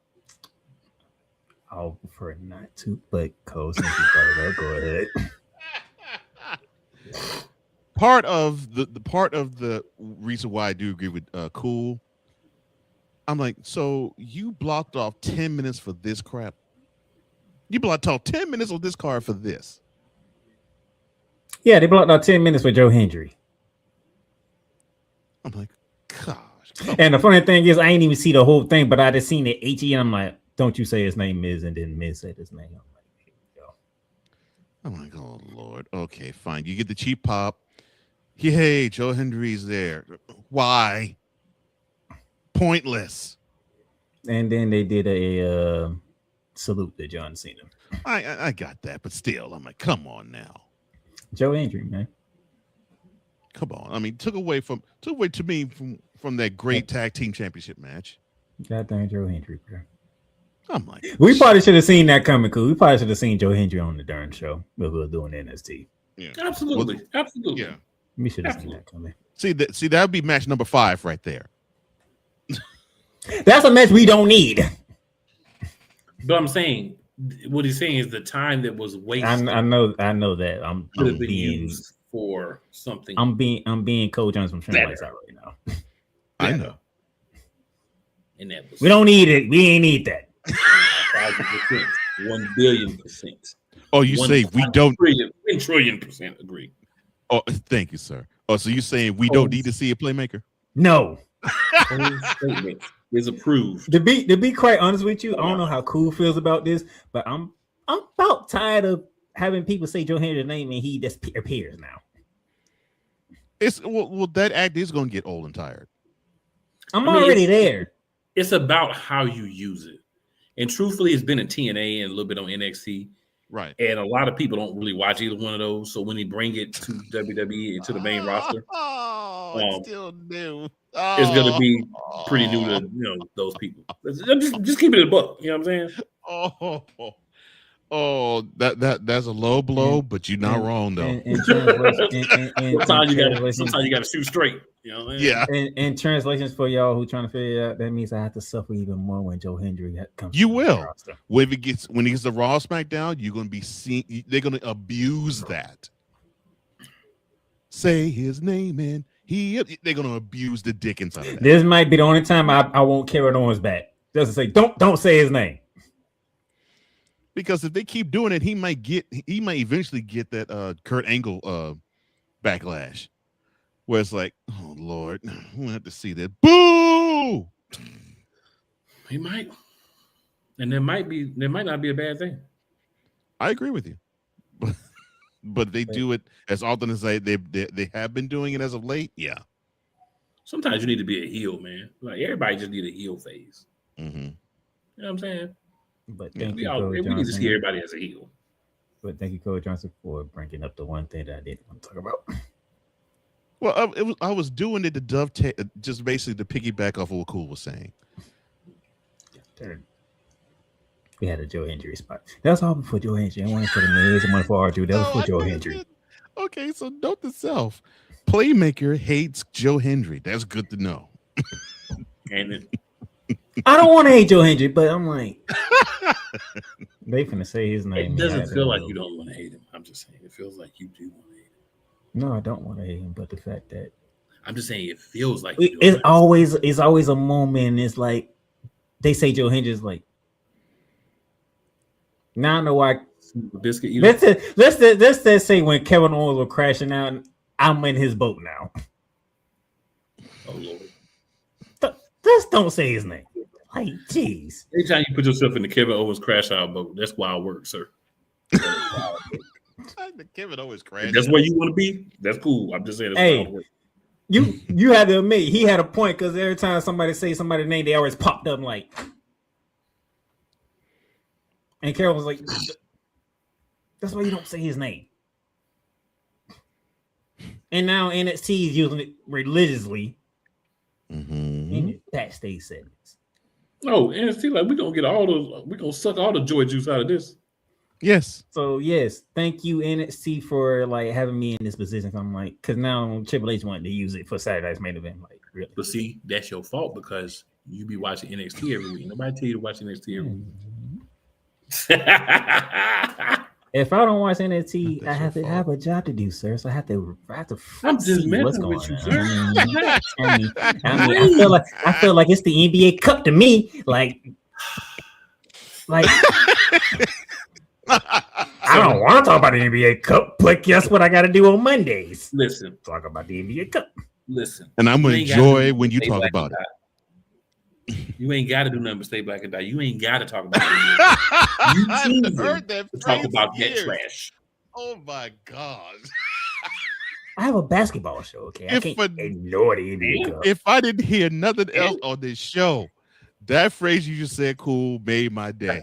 I'll prefer not to, but Cole, since you brought it up, go ahead. part of the reason why I do agree with Cool. I'm like, so you blocked off 10 minutes for this crap. You blocked off 10 minutes of this card for this. Yeah, they blocked out 10 minutes for Joe Hendry. I'm like, gosh. And the funny thing is, I ain't even see the whole thing, but I just seen the HE, and I'm like, don't you say his name Miz, and then Miz said his name. I'm like, oh Lord. Okay, fine. You get the cheap pop. Hey, Joe Hendry's there. Why? Pointless. And then they did a salute to John Cena. I got that, but still, I'm like, come on now. Joe Hendry, man. Come on. I mean, took away to me from that great tag team championship match. Goddamn Joe Hendry, bro. I'm like, we probably should have seen that coming, cool. We probably should have seen Joe Hendry on the darn show when we were doing NXT. Yeah. Absolutely. Absolutely. Yeah. We should have seen that coming. See that would be match number 5 right there. That's a match we don't need. But I'm saying, what he's saying is the time that was wasted. I know that. I'm being used for something. I'm being Cole Jones from Trent Lights out right now. I know. And that was we don't need it. We ain't need that. 1,000%, 1,000,000,000%. Oh, you say we don't? 1,000,000,000,000% agree. Oh, thank you, sir. Oh, so you're saying we don't need to see a playmaker? No. Statement is approved. To be quite honest with you, I don't know how Cool feels about this, but I'm about tired of having people say Joe Hendry's name and he just appears now. It's well that act is going to get old and tired. I'm already there. It's about how you use it. And truthfully, it's been in TNA and a little bit on NXT. Right. And a lot of people don't really watch either one of those. So when they bring it to WWE and to the main roster, it's still new. It's going to be pretty new to those people. Just keep it in the book. You know what I'm saying? That's a low blow, but you're not wrong though. Sometimes you got to shoot straight. You know what I mean? Yeah. In translations for y'all who trying to figure it out, that means I have to suffer even more when Joe Hendry comes. You will. When he gets the Raw SmackDown, you're going to be seeing. They're going to abuse that. Say his name and they're going to abuse the dickens out of that. This might be the only time I won't carry it on his back. Just to say, don't say his name. Because if they keep doing it, he might eventually get that Kurt Angle backlash, where it's like, oh Lord, we'll have to see that. Boo! He might, and there might not be a bad thing. I agree with you, but they do it as often as they have been doing it as of late. Yeah. Sometimes you need to be a heel, man. Like everybody just need a heel phase. Mm-hmm. You know what I'm saying? But we need to see everybody as a heel. But thank you, Cole Johnson, for bringing up the one thing that I didn't want to talk about. Well, I was doing it to dovetail, just basically to piggyback off of what Cool was saying. We had a Joe Hendry spot. That's all for Joe Hendry. I wanted for the Miz, I wanted for R2. That was for Joe Hendry. Okay, so note to self: Playmaker hates Joe Hendry. That's good to know. And I don't want to hate Joe Hendry, but I'm like, they finna say his name. It doesn't feel like you don't want to hate him. I'm just saying, it feels like you do want to hate him. No, I don't want to hate him, but the fact that I'm just saying, it feels like it's always a moment. It's like they say Joe Hendry's like. Now I know why. Biscuit. Let's just say when Kevin Owens was crashing out, I'm in his boat now. Oh Lord. Just don't say his name. Like, jeez. Anytime you put yourself in the Kevin Owens crash out boat, that's wild work, sir. The Kevin Owens crash. That's where you want to be. That's cool. I'm just saying. That's wild work. You had to admit he had a point because every time somebody say somebody's name, they always popped up like. And Carol was like, "That's why you don't say his name." And now NXT is using it religiously. In backstage segments. Oh, NXT, like we're gonna suck all the joy juice out of this. Yes. So yes, thank you NXT for like having me in this position. I'm like, because now Triple H wanted to use it for Saturday's main event. Like, really? But see, that's your fault because you be watching NXT every week. Nobody tell you to watch NXT every week. If I don't watch NXT, That's I have your to have fault. a job to do, sir. So I have to I'm just see what's messing going with you, on. sir. I feel like it's the NBA Cup to me. Like I don't want to talk about the NBA Cup, but guess what I got to do on Mondays? Listen, Talk about the NBA Cup. listen. And I'm gonna You ain't gotta enjoy do when you stay talk black about and it. die. You ain't got to do nothing but stay black and die. You ain't got to talk about it. I've choosing heard that to talk phrase about in that years. trash. Oh my god! I have a basketball show, okay? I can't ignore the NBA Cup. If I didn't hear nothing else on this show, that phrase you just said, "Cool," made my day.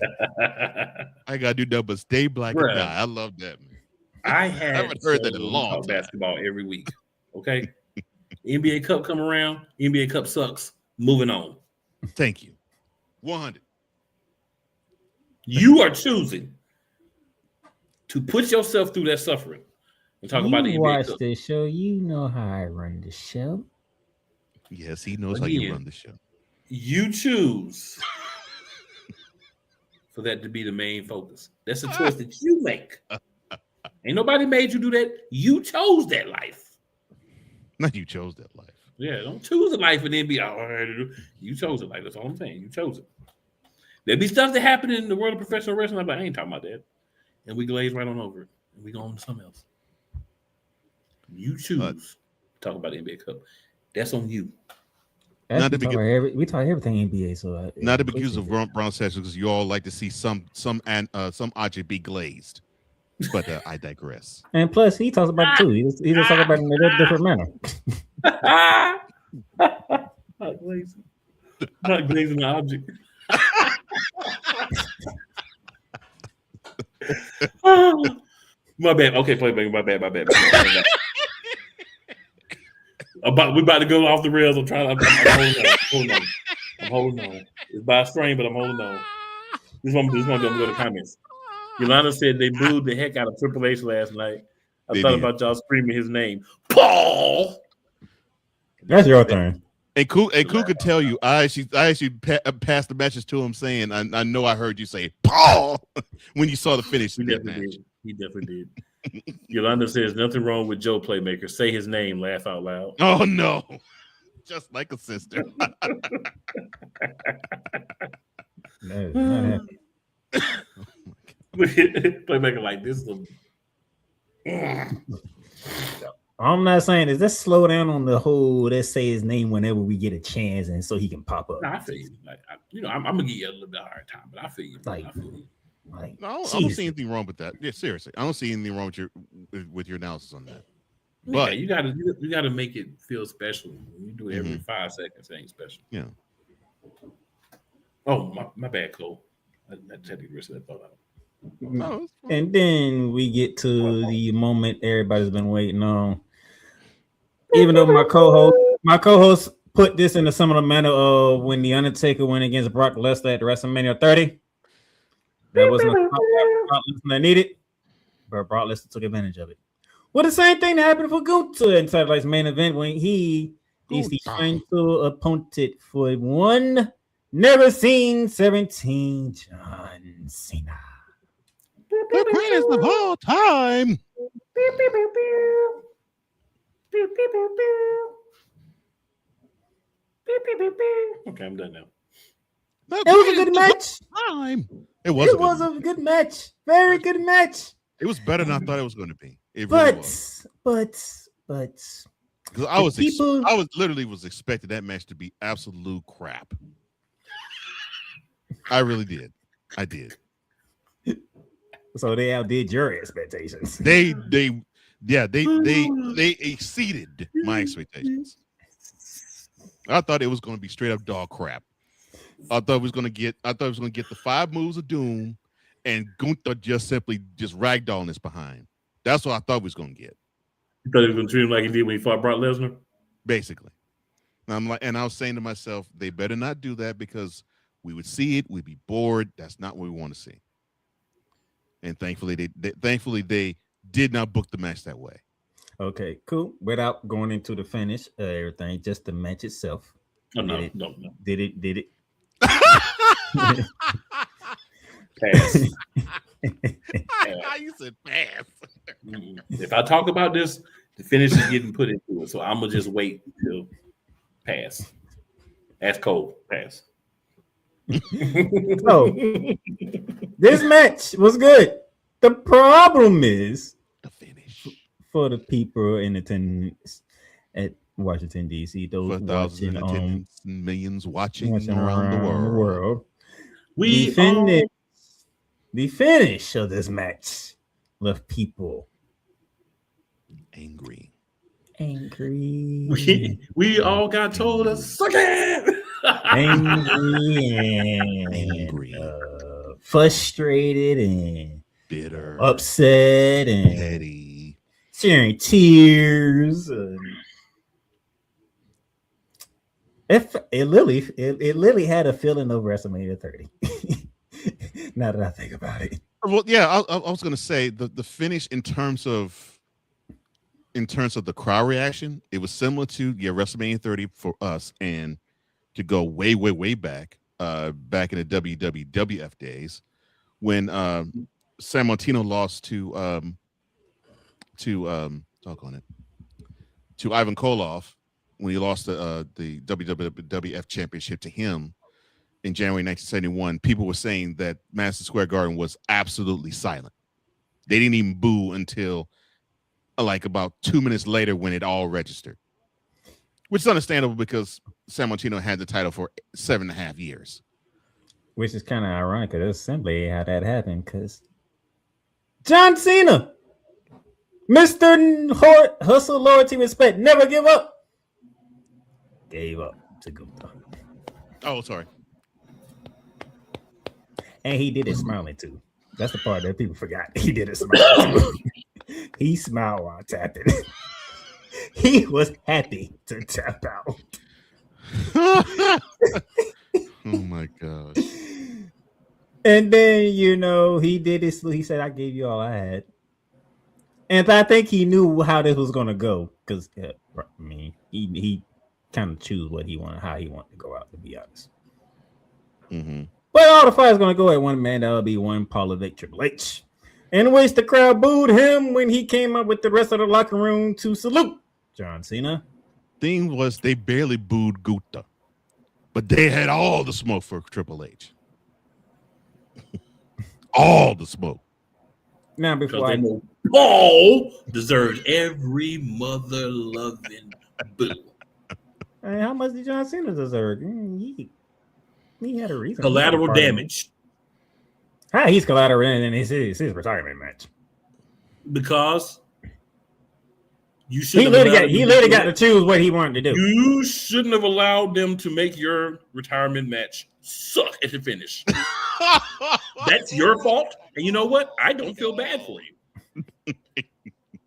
I gotta do nothing but stay black and die. I love that, man. I haven't heard that in a long time. Basketball every week. Okay, NBA Cup come around. NBA Cup sucks. Moving on. Thank you. 100. You are choosing to put yourself through that suffering and talk about the You NBA watch Cup. the show, you know how I run the show. Yes, he knows how you run the show. You choose for that to be the main focus. That's a choice that you make. Ain't nobody made you do that. You chose that life. Not you chose that life. Yeah, don't choose a life and then be you chose it. Like that's all I'm saying. You chose it. There'll be stuff that happened in the world of professional wrestling. I'm like, I ain't talking about that. And we glaze right on over it. And we go on to something else. You choose to talk about the NBA Cup. That's on you. We talk everything NBA. So not to be accused of Brown sessions because you all like to see some object be glazed. But I digress. And plus, he talks about it too. He just talks about it in a different manner. Not glazing. Not glazing the object. My bad. Okay, playback. My bad. We about to go off the rails. I'm holding on. It's by a string, but I'm holding on. This one I'm gonna go to comments. Yolanda said they booed the heck out of Triple H last night. I thought about y'all screaming his name, Paul. That's your turn. And Cool could tell you. I actually passed the message to him saying, "I know I heard you say Paul when you saw the finish." He definitely did. Yolanda says nothing wrong with Joe Playmaker. Say his name. Laugh out loud. Oh no, just like a sister. No, Playmaker like this. I'm not saying is let's slow down on the whole. Let's say his name whenever we get a chance, and so he can pop up. No, I feel you. Like I'm gonna give you a little bit of a hard time, but I feel you. Like, I feel you. Like, no, I don't see anything wrong with that. Yeah, seriously, I don't see anything wrong with your analysis on that. But yeah, you gotta make it feel special. When you do it every 5 seconds, it ain't special. Yeah. Oh, my bad, Cole. I had to risk that thought out. No, and then we get to the moment everybody's been waiting on. Even though my co-host put this in a similar manner of when the Undertaker went against Brock Lesnar at WrestleMania 30. That wasn't a Brock Lesnar needed, but Brock Lesnar took advantage of it. Well, the same thing that happened for Gunther in Saturday's main event when he is the final opponent for one never seen 17 John Cena. The greatest of all time. Okay, I'm done now. It was a good match. It was a good match. Very good match. It was better than I thought it was going to be. It but really was. But because I was literally expecting that match to be absolute crap. I really did. I did. So they outdid your expectations. They exceeded my expectations. I thought it was going to be straight up dog crap. I thought it was going to get the 5 moves of doom, and Gunther just ragdolling us behind. That's what I thought we was going to get. You thought he was going to treat him like he did when he fought Brock Lesnar? Basically. And I was saying to myself, they better not do that because we would see it, we'd be bored. That's not what we want to see. And thankfully they did not book the match that way. Okay, cool. Without going into the finish, everything, just the match itself. No. Did it? Pass. You said pass. If I talk about this, the finish is getting put into it. So I'm gonna just wait till pass. That's cold. Pass. So this match was good. The problem is The finish. for the people in attendance at Washington, D.C., those 4,000 watching in attendance, millions watching around the world. The finish of this match left people angry. We all got told to suck it. angry, frustrated, and Bitter, upset, and petty, sharing tears. It literally had a feeling of WrestleMania 30. Now that I think about it. Well, yeah, I was going to say the finish in terms of the crowd reaction, it was similar to WrestleMania 30 for us, and to go way back in the WWF days when San Martino lost to Ivan Koloff when he lost the WWF championship to him in January 1971. People were saying that Madison Square Garden was absolutely silent. They didn't even boo until like about 2 minutes later when it all registered, which is understandable because San Martino had the title for 7.5 years. Which is kind of ironic because that's simply how that happened. Because John Cena, Mr. Hustle, Loyalty, Respect, Never Give Up, gave up to Gunther. Oh, sorry. And he did it smiling too. That's the part that people forgot. He did it smiling too. He smiled while tapping. He was happy to tap out. Oh my gosh. And then, he did this. He said, I gave you all I had. And I think he knew how this was going to go. Because, he kind of chose what he wanted, how he wanted to go out, to be honest. Mm-hmm. But all the fire's going to go at one man. That'll be one Paul Vic Triple H. In which the crowd booed him when he came up with the rest of the locker room to salute John Cena. Thing was, they barely booed Gunther, but they had all the smoke for Triple H. All the smoke. Now, before I know Paul deserves every mother loving boo. Hey, how much did John Cena deserve? He had a reason. Collateral damage. How he's collateral in his retirement match? Because you should. He literally got to choose what he wanted to do. You shouldn't have allowed them to make your retirement match suck at the finish. That's your fault. And you know what? I don't feel bad for you.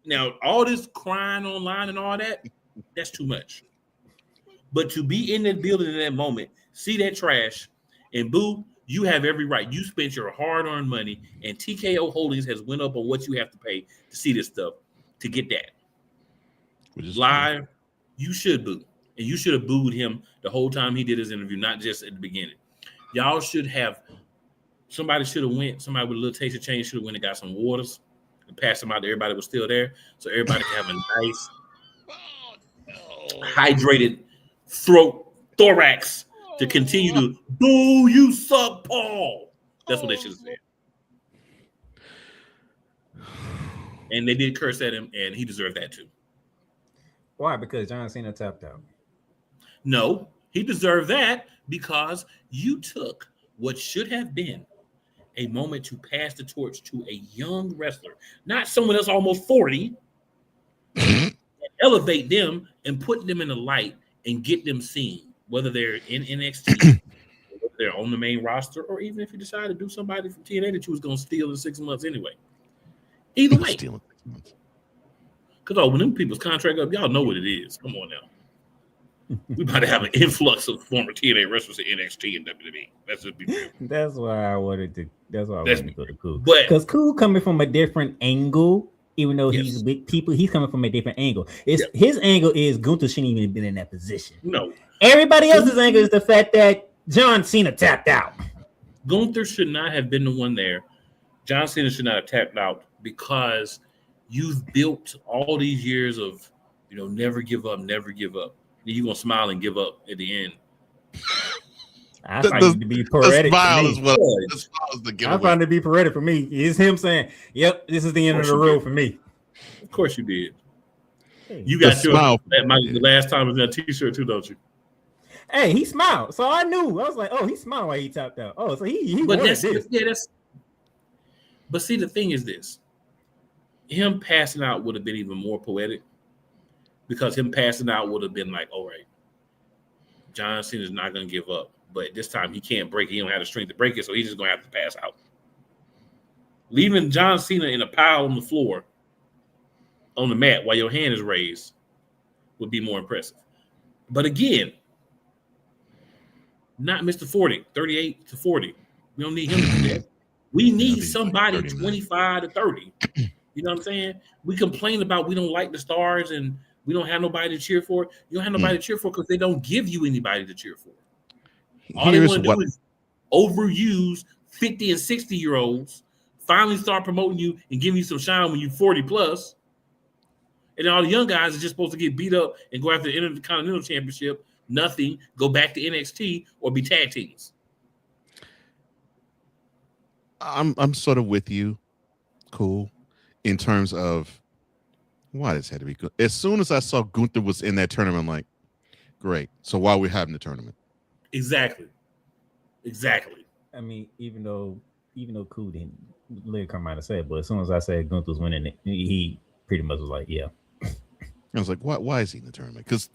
Now, all this crying online and all that, that's too much. But to be in that building in that moment, see that trash, and boo, you have every right. You spent your hard-earned money, and TKO Holdings has went up on what you have to pay to see this stuff, to get that. Which is live, funny. You should boo. And you should have booed him the whole time he did his interview, not just at the beginning. Y'all should have, somebody should have went, somebody with a little taste of change should have went and got some waters and passed them out to everybody was still there, so everybody can have a nice, hydrated thorax to continue to boo, you suck, Paul. That's what they should have said. And they did curse at him, and he deserved that too. Why? Because John Cena tapped out. No, he deserved that because you took what should have been a moment to pass the torch to a young wrestler, not someone that's almost 40, and elevate them and put them in the light and get them seen, whether they're in NXT, whether they're on the main roster, or even if you decide to do somebody from TNA that you was going to steal in 6 months anyway. Either way. Because when them people's contract up, y'all know what it is. Come on now. We about to have an influx of former TNA wrestlers at NXT and WWE. That's just be real. That's why I wanted to. That's why I wanted to go to Cool. But because Cool coming from a different angle, even though he's with people, he's coming from a different angle. His angle is Gunther shouldn't even have been in that position. No. Everybody else's angle is the fact that John Cena tapped out. Gunther should not have been the one there. John Cena should not have tapped out because you've built all these years of, never give up, never give up. And you're going to smile and give up at the end. I find it to be poetic for me. I find it to be poetic for me. It's him saying, "Yep, this is the end of the road for me." Of course you did. You got your the last time was in a T-shirt too, don't you? Hey, he smiled, so I knew. I was like, "Oh, he smiled while he tapped out." Oh, so he but wanted that's this. Yeah, that's. But see, the thing is this: him passing out would have been even more poetic because him passing out would have been like, "All right, John Cena's not going to give up." But this time he can't break it. He don't have the strength to break it, so he's just going to have to pass out. Leaving John Cena in a pile on the floor, on the mat, while your hand is raised would be more impressive. But again, not Mr. 40, 38 to 40. We don't need him to do that. We need somebody like 25 to 30. You know what I'm saying? We complain about we don't like the stars and we don't have nobody to cheer for. You don't have nobody to cheer for because they don't give you anybody to cheer for. All they want to do is overuse 50 and 60-year-olds, finally start promoting you and giving you some shine when you're 40 plus. And then all the young guys are just supposed to get beat up and go after the Intercontinental Championship. Nothing. Go back to NXT or be tag teams. I'm sort of with you. Cool. In terms of why this had to be good. As soon as I saw Gunther was in that tournament, I'm like, great. So why are we having the tournament? Exactly. I mean, even though Cool didn't later come out and say it, but as soon as I said Gunther was winning it, he pretty much was like, yeah. I was like, why is he in the tournament? Because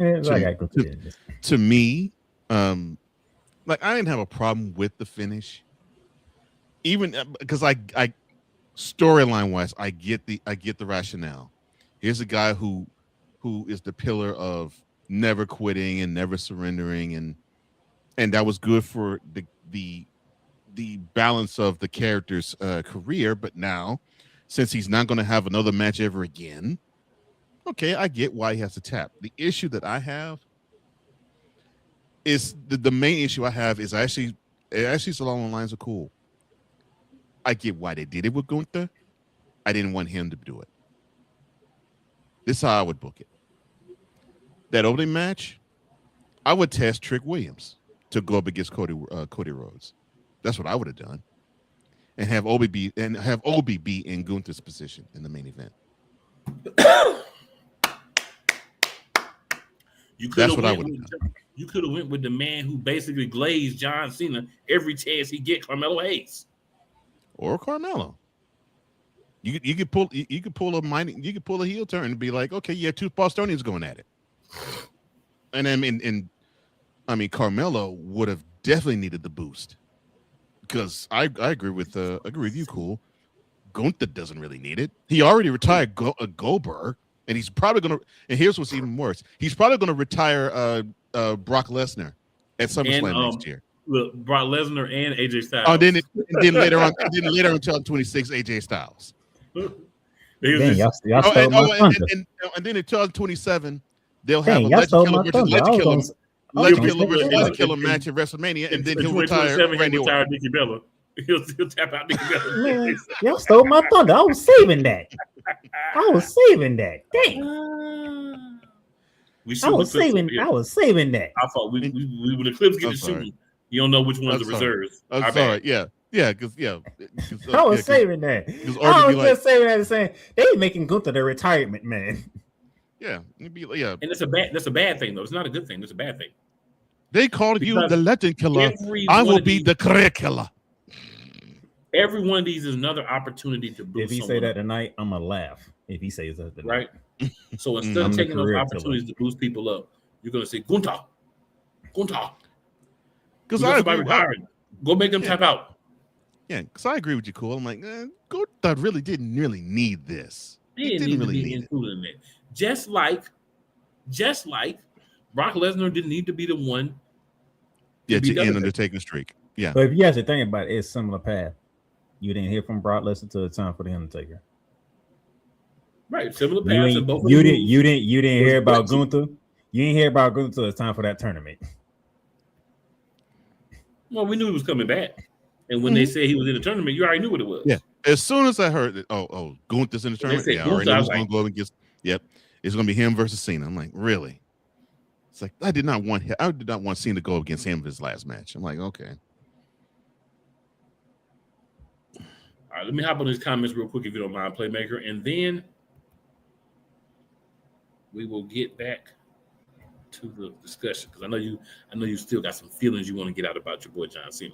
to me, like I didn't have a problem with the finish. Even because I storyline wise, I get the rationale. Here's a guy who is the pillar of never quitting and never surrendering, and that was good for the balance of the character's career. But now, since he's not going to have another match ever again, okay, I get why he has to tap. The issue that I have is the main issue I have is actually along the lines of Cool. I get why they did it with Gunther. I didn't want him to do it. This is how I would book it. That opening match, I would test Trick Williams to go up against Cody Rhodes. That's what I would have done, and have Obi be in Gunther's position in the main event. That's what I would have done. You could have went with the man who basically glazed John Cena every chance he get, Carmelo Hayes, or Carmelo. You could pull a heel turn and be like, okay, you have two Bostonians going at it, and I mean Carmelo would have definitely needed the boost because I agree with you, Cool. Gunther doesn't really need it. He already retired Goldberg, and he's probably gonna. And here's what's even worse: he's probably gonna retire Brock Lesnar at SummerSlam next year. Look, Brock Lesnar and AJ Styles. Oh, then later on, in 2026, AJ Styles. And then in 2027, they'll have a Legend Killer match at WrestleMania, and then he'll retire Randy Orton. Nikki Bella. He'll tap out Nikki Bella. Man, y'all stole my thunder. I was saving that. Dang. I was saving that. I thought when the clips get to shooting, you don't know which one's the reserves. I'm sorry. Yeah, because I was saving that. I was just saving that and saying they making Gunther the retirement man. Yeah, and that's a bad thing though. It's not a good thing. It's a bad thing. They called you the Legend Killer. I will be the Career Killer. Every one of these is another opportunity to boost. If he say that tonight, I'm gonna laugh. If he says that tonight, right? So instead of taking those opportunities to boost people up, you're gonna say Gunther. Because go make them tap out. Yeah, because I agree with you, Cool. I'm like, Gunther really didn't need this. He didn't really be included in it. Just like Brock Lesnar didn't need to be the one. Yeah, to end Undertaker's streak. Yeah. But if you have to think about it, it's similar path. You didn't hear from Brock Lesnar till the time for the Undertaker. Right, similar paths. You didn't hear about Gunther. You didn't hear about Gunther till it's time for that tournament. Well, we knew he was coming back. And when they said he was in the tournament, you already knew what it was. Yeah. As soon as I heard that, Gunther's in the tournament, I already knew he was going to go against. Yep, it's going to be him versus Cena. I'm like, really? It's like I did not want Cena to go against him in his last match. I'm like, okay. All right, let me hop on these comments real quick if you don't mind, Playmaker, and then we will get back to the discussion because I know you still got some feelings you want to get out about your boy John Cena.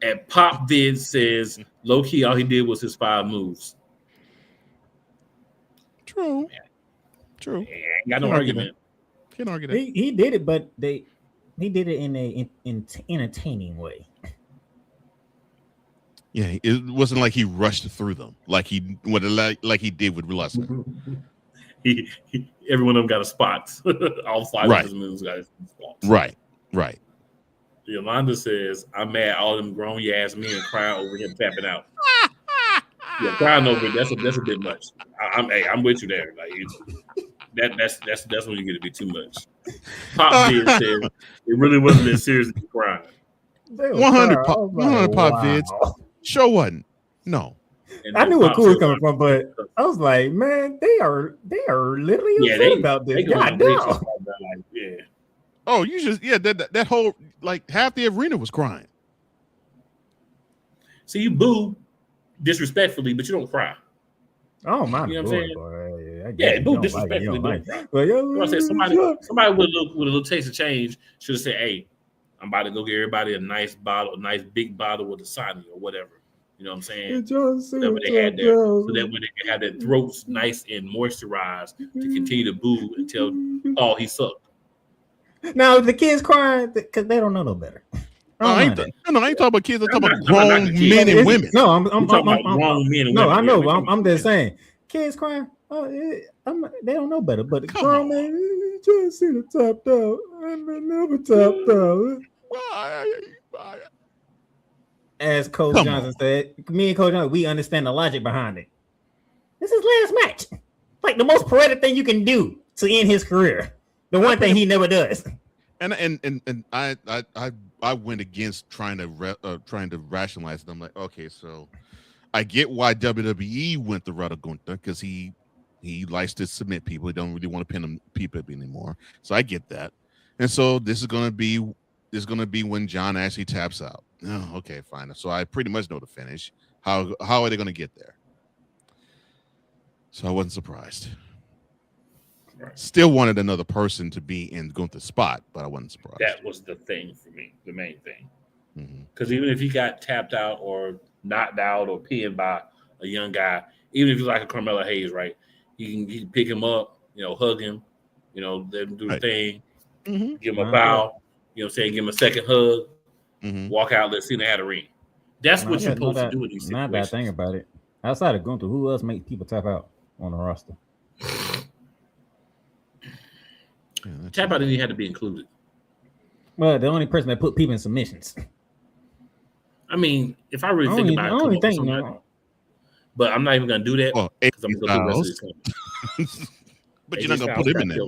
And Pop Vid says, low key, all he did was his 5 moves. True. True. Got no argument. Can't argue that. He did it, but he did it in a entertaining way. Yeah, it wasn't like he rushed through them like he did with Lesnar. Every one of them got a spot. All 5 of his moves got spots. Right. Yolanda says, I'm mad all them grown ass men crying over him tapping out. Yeah, crying over it, that's a bit much. I'm with you there. Like that's when you get to be too much. Pop Vid says it really wasn't that serious to be crying. 100 Pop Vids. Sure wasn't. No. I knew where Cool was coming from, but I was like, man, they are literally upset about this. God damn. Yeah. Oh, you just that whole like half the arena was crying. So you boo disrespectfully, but you don't cry. Oh my! You know what I'm saying? Boo disrespectfully. Somebody with a little taste of change should have said, "Hey, I'm about to go get everybody a nice big bottle with a Dasani or whatever." You know what I'm saying? Whatever they had there, so that way they can have their throats nice and moisturized to continue to boo until he sucked. Now the kids crying because they don't know no better. I ain't talking about kids. I'm talking about grown men and women. No, I'm talking about grown men and women. No, I know. I'm just saying, kids crying. They don't know better. But the grown man just see the top down and they never top down. As Coach Johnson said, me and Coach Johnson, we understand the logic behind it. This is last match, like the most poetic thing you can do to end his career. The one thing he never does. And I went against trying to rationalize it. I'm like, okay, so I get why WWE went the route of Gunther because he likes to submit people. He don't really want to pin them people anymore. So I get that. And so this is gonna be when John actually taps out. Oh, okay, fine. So I pretty much know the finish. How are they gonna get there? So I wasn't surprised. Right. Still wanted another person to be in Gunther's spot, but I wasn't surprised. That was the thing for me, the main thing. Because even if he got tapped out or knocked out or pinned by a young guy, even if he's like a Carmelo Hayes, right? You can pick him up, hug him, let him do the thing, give him a bow, you know what I'm saying, give him a second hug, walk out, let's see the hat ring. That's what you're supposed to do in these situations. Not that thing about it. Outside of Gunther, who else makes people tap out on the roster? Tap out didn't have to be included. Well, the only person that put people in submissions. I mean, if I really think about it, but I'm not even gonna do that because I'm gonna do the rest of this time. But you're not gonna put him in there.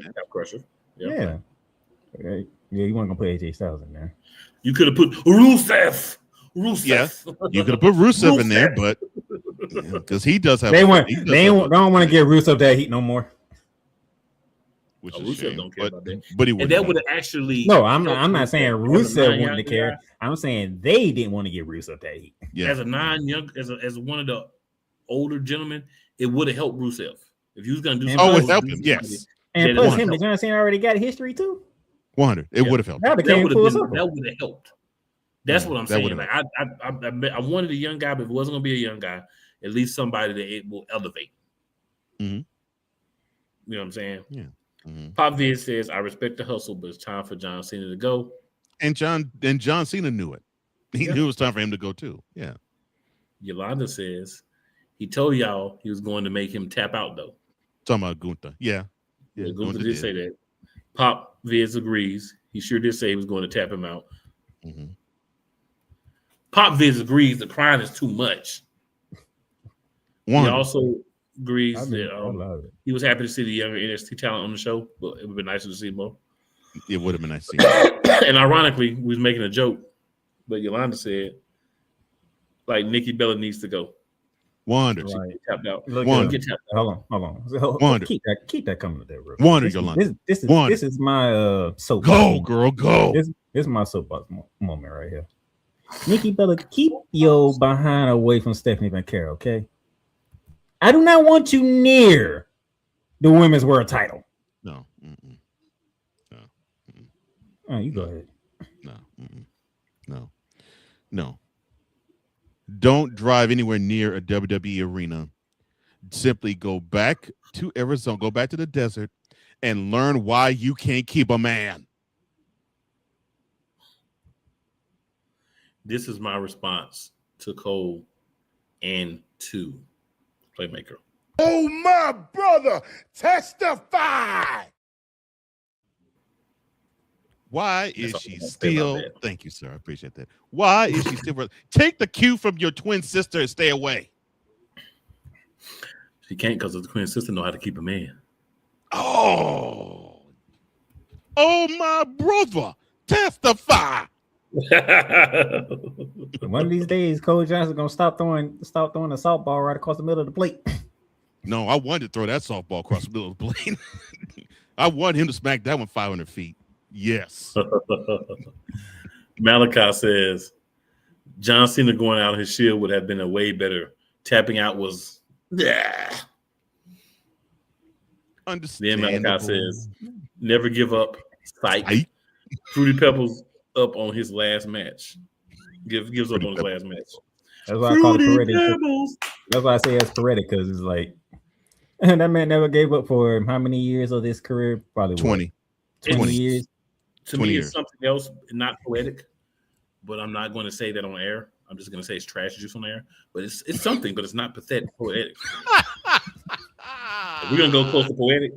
Yeah, you weren't gonna put AJ Styles in there. You could have put Rusev. Yeah, you could have put Rusev in there, but because he does have. They don't want to give Rusev that heat no more. Which is Rusev don't care about that. But he would. And that would have actually. No, I'm not saying Rusev wanted to care. I'm saying they didn't want to give Rusev that heat. Yeah. As as one of the older gentlemen, it would have helped Rusev if you was gonna do. It would help him. Yes. And plus, him and John Cena already got history too. 100. It would have helped. That would have helped. That's what I'm saying. Like I wanted a young guy, but if it wasn't gonna be a young guy, at least somebody that it will elevate. You know what I'm saying? Yeah. Pop Vid says, I respect the hustle, but it's time for John Cena to go. And John Cena knew it. He knew it was time for him to go too. Yeah. Yolanda says he told y'all he was going to make him tap out though. Talking about Gunther. Yeah. Gunther did say that. Pop Viz agrees. He sure did say he was going to tap him out. Pop Viz agrees the crying is too much. He also agrees that he was happy to see the younger NXT talent on the show, but it would have been nicer to see more. It would have been nice to see more. And ironically, we was making a joke, but Yolanda said Like Nikki Bella needs to go. Wonder. She get tapped out. Look, Wonder. Get tapped hold on. Wonder. Keep that coming to that, bro. Wonder, This Yolanda. this is my soapbox. Go, moment. girl, go. This is my soapbox moment right here. Nikki Bella, keep your behind away from Stephanie Vaquero, okay? I do not want you near the women's world title. No. Mm-mm. No. Mm-mm. Oh, you go ahead. No. Mm-mm. No. Don't drive anywhere near a WWE arena. Simply go back to Arizona, go back to the desert, and learn why you can't keep a man. This is my response to Cole and to Playmaker. Oh, my brother, testify. Why is That's all she I'm gonna say about still? that. Thank you, sir. I appreciate that. Why is she still? Take the cue from your twin sister and stay away. She can't because the twin sister know how to keep a man. Oh, my brother, testify. One of these days, Cole Johnson gonna stop throwing the softball right across the middle of the plate. No, I wanted to throw that softball across the middle of the plate. I want him to smack that one 500 feet. Yes. Malachi says John Cena going out on his shield would have been a way better. Tapping out was Understandable. Then Malachi says never give up. Psych. Fruity Pebbles up on his last match. Gives up on his last match. That's why I call it Paretic. That's why I say it's Paretic, because it's like that man never gave up for how many years of this career? Probably 20. 20 years. To me, it's something else, not poetic, but I'm not going to say that on air. I'm just going to say it's trash juice on air, but it's something, but it's not pathetic, poetic. If we're going to go close to poetic,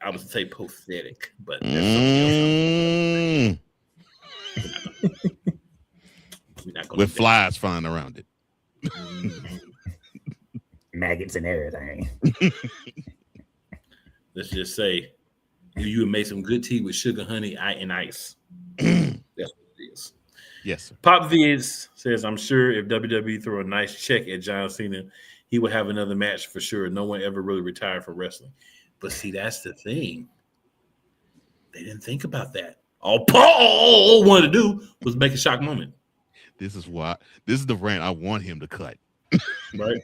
I would say pathetic, but that's something else. We're not gonna With flies flying around it. Maggots and everything. Let's just say you would make some good tea with sugar, honey, and ice. That's what it is. Yes, sir. Pop Viz says, I'm sure if WWE threw a nice check at John Cena, he would have another match for sure. No one ever really retired from wrestling. But see, that's the thing. They didn't think about that. All Paul wanted to do was make a shock moment. This is the rant I want him to cut. Right?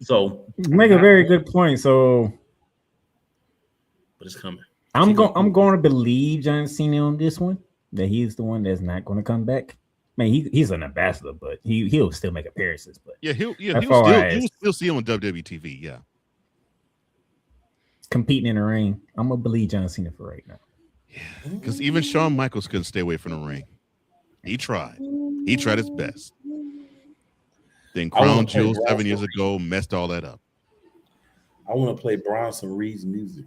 So You make a very good point. So but it's coming. I'm going to believe John Cena on this one, that he's the one that's not going to come back. I mean, he's an ambassador, but he'll still make appearances. But he'll still see him on WWE TV. Yeah, competing in the ring, I'm gonna believe John Cena for right now. Yeah, because even Shawn Michaels couldn't stay away from the ring. He tried. He tried his best. Then Crown Jewel 7 years ago messed all that up. I want to play Bronson Reed's music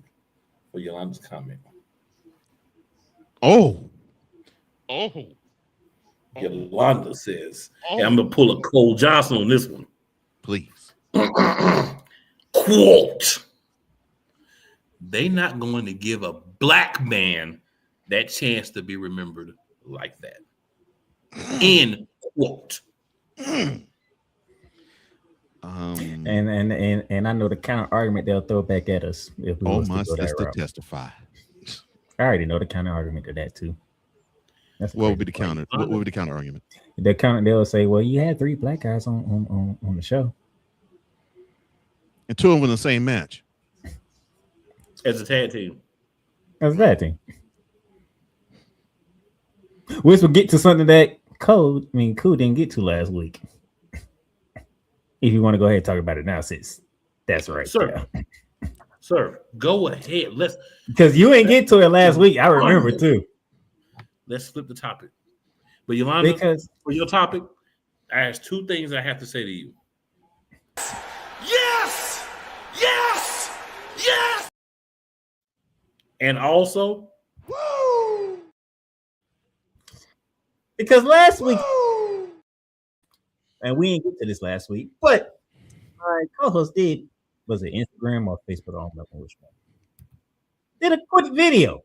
for Yolanda's comment. Yolanda says, hey, I'm going to pull a Cole Johnson on this one. Please. Quote, they not going to give a black man that chance to be remembered like that. End quote. And I know the counter argument they'll throw back at us if we my sister testify. I already know the counter argument to that too. What would be the counter? What would be the counter argument? They'll say, well, you had 3 black guys on the show. And 2 of them in the same match. As a tag team. As a tag team. Which will get to something that Cool didn't get to last week. If you want to go ahead and talk about it now, sis. That's right. Sir. Yeah. Sir, go ahead. Because you ain't get to it last week. I remember too. Let's flip the topic. But Yolanda, for your topic, I have 2 things I have to say to you. Yes! Yes! Yes! And also, woo! Because last week, and we didn't get to this last week, but my co-host did, was it Instagram or Facebook? I don't remember which one. Did a quick video.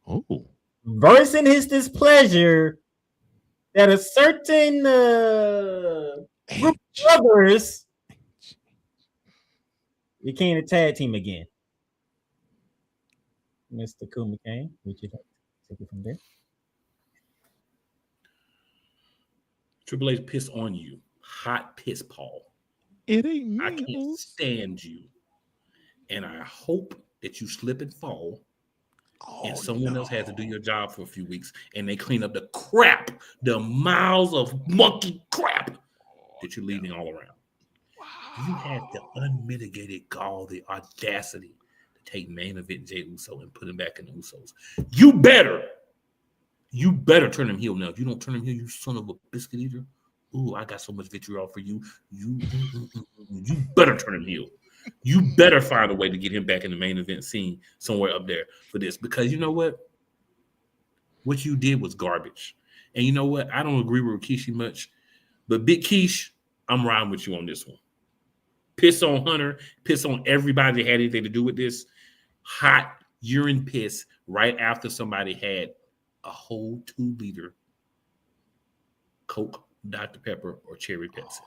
Oh. Versing his displeasure that a certain group of brothers became a tag team again. Mr. Cool McCain, would you like to take it from there? Triple H pissed on you. Hot piss, Paul. It ain't me. I can't stand you. And I hope that you slip and fall and someone else has to do your job for a few weeks and they clean up the crap, the miles of monkey crap that you're leaving all around. You had the unmitigated gall, the audacity to take main event Jey Uso and put him back in the Usos. You better turn him heel now. If you don't turn him heel, you son of a biscuit eater. Ooh, I got so much vitriol for you. You better turn him heel. You better find a way to get him back in the main event scene somewhere up there for this. Because you know what? What you did was garbage. And you know what? I don't agree with Rikishi much. But Big Keish, I'm riding with you on this one. Piss on Hunter. Piss on everybody that had anything to do with this. Hot urine piss right after somebody had a whole 2-liter Coke, Dr. Pepper, or Cherry Pepsi.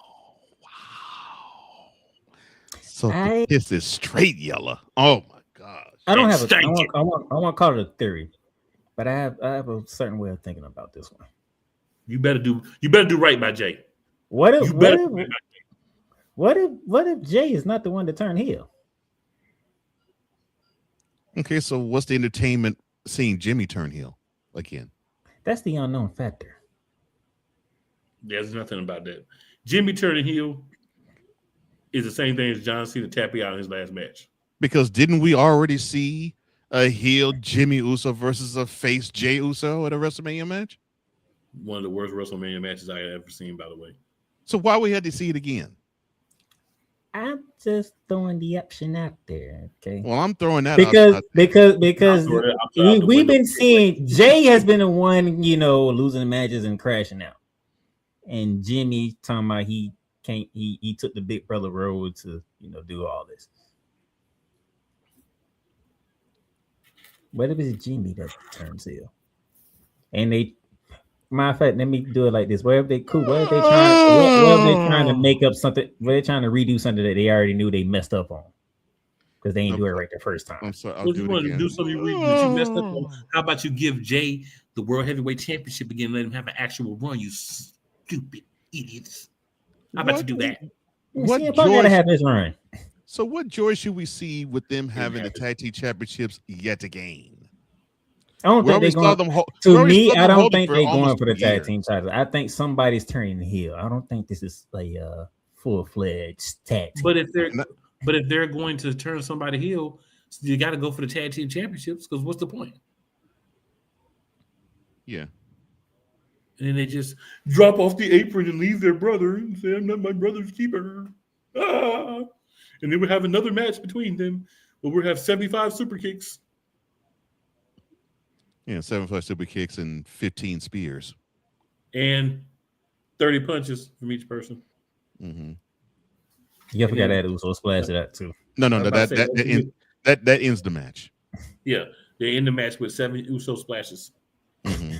Wow. So the piss is straight yellow. Oh my gosh. I don't have a. I want to call it a theory, but I have a certain way of thinking about this one. You better do right by Jay. What if Jay is not the one to turn heel? Okay, so what's the entertainment seeing Jimmy turn heel again? That's the unknown factor. There's nothing about that. Jimmy turning heel is the same thing as John Cena tapping out in his last match. Because didn't we already see a heel Jimmy Uso versus a face Jey Uso at a WrestleMania match? One of the worst WrestleMania matches I have ever seen, by the way. So why we had to see it again? I'm just throwing the option out there, okay? Well, I'm throwing that because out. We've been seeing Jay has been the one, losing the matches and crashing out, and Jimmy talking about he took the big brother road to do all this. What if it's Jimmy that turns heel? And matter of fact, let me do it like this. What if they trying to make up something? What they trying to redo something that they already knew they messed up on because they ain't do it right the first time. I'm sorry. I'll do it again. Do something that you messed up on. How about you give Jay the World Heavyweight Championship again and let him have an actual run, you stupid idiots. How about you do that? What gotta have his run. So what joy should we see with them having the tag team championships yet again? I don't think they're going. To me, I don't think they're going for the tag team title. I think somebody's turning heel. I don't think this is a full-fledged tag team. But if they're going to turn somebody heel, you got to go for the tag team championships because what's the point? Yeah. And then they just drop off the apron and leave their brother and say, "I'm not my brother's keeper." Ah! And then we have another match between them where we have 75 super kicks. Yeah, 75 super kicks and 15 spears. And 30 punches from each person. Mm-hmm. You forgot to add Uso splash to that too. No, that ends the match. Yeah, they end the match with 7 Uso splashes. Mm-hmm.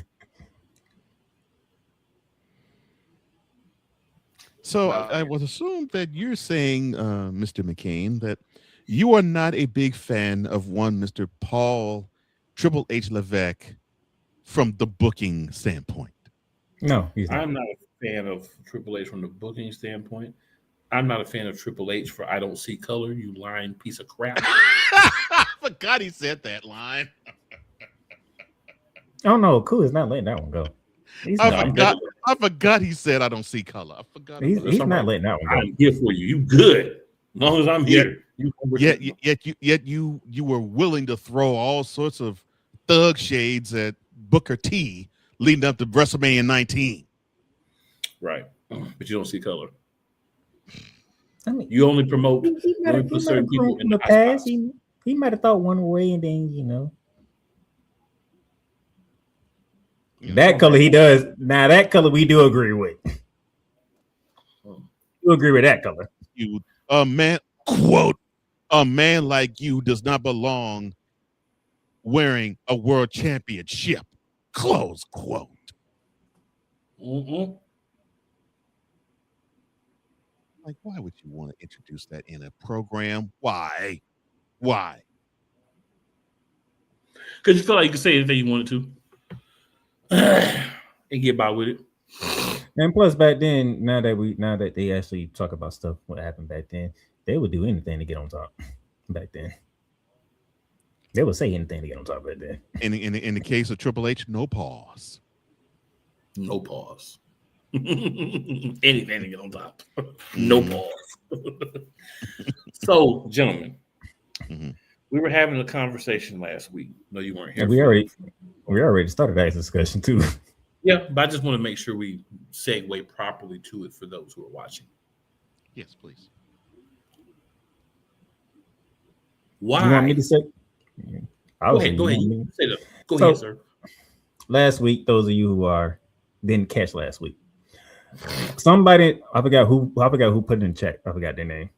So I would assume that you're saying, Mr. McCain, that you are not a big fan of one Mr. Paul Triple H Levesque from the booking standpoint. No, he's not. I'm not a fan of Triple H from the booking standpoint. I'm not a fan of Triple H for I don't see color, you lying piece of crap. I forgot he said that line. Oh no, Cool is not letting that one go. I forgot he said I don't see color. I forgot. He's not letting that one go. I'm here for you. You good. As long as I'm here. Yet you were willing to throw all sorts of thug shades at Booker T leading up to WrestleMania 19. Right. But you don't see color. I mean, you only promote certain people in the past. He might have thought one way and then, that color he does. Now that color we do agree with. You agree with that color. A man like you does not belong wearing a world championship. Close quote. Mm-mm. Like, why would you want to introduce that in a program? Why? Why? Because you feel like you can say anything you wanted to and get by with it. And plus, back then, now that they actually talk about stuff what happened back then, they would do anything to get on top. Back then, they would say anything to get on top back then. In the case of Triple H, no pause. No pause. Anything to get on top. No pause. So, gentlemen, we were having a conversation last week. No, you weren't here. And we already started that discussion too. Yeah, but I just want to make sure we segue properly to it for those who are watching. Yes, please. Why? You want me to say? Go ahead. You say that. Go ahead, sir. Last week, those of you who didn't catch last week, somebody I forgot who put it in chat. I forgot their name.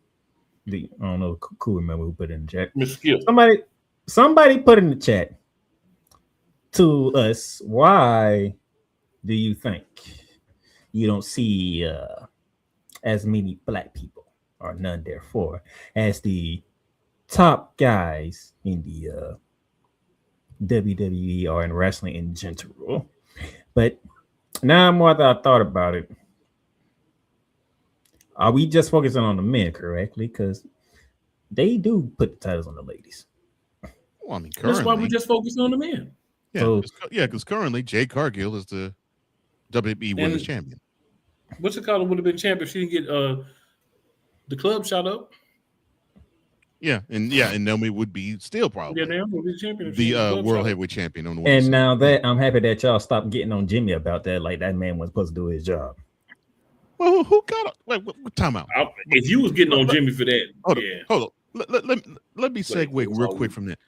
I don't know. Cool, remember who put it in chat? Miss Skip. Somebody put in the chat to us. Why do you think you don't see as many black people, or none therefore, as the top guys in the WWE or in wrestling in general? But now more that I thought about it, are we just focusing on the men correctly? Because they do put the titles on the ladies. Well, I mean, that's why we just focus on the men. Yeah, because currently Jade Cargill is the WWE Women's Champion. What's it called? Would have been champion if she didn't get the club shot up. And Naomi would be still probably would be champion the World Heavyweight Champion on the and now that I'm happy that y'all stopped getting on Jimmy about that. Like, that man was supposed to do his job. Well, who got it? Time out. If you was getting on Jimmy for that, hold on. Let me segue real quick from that.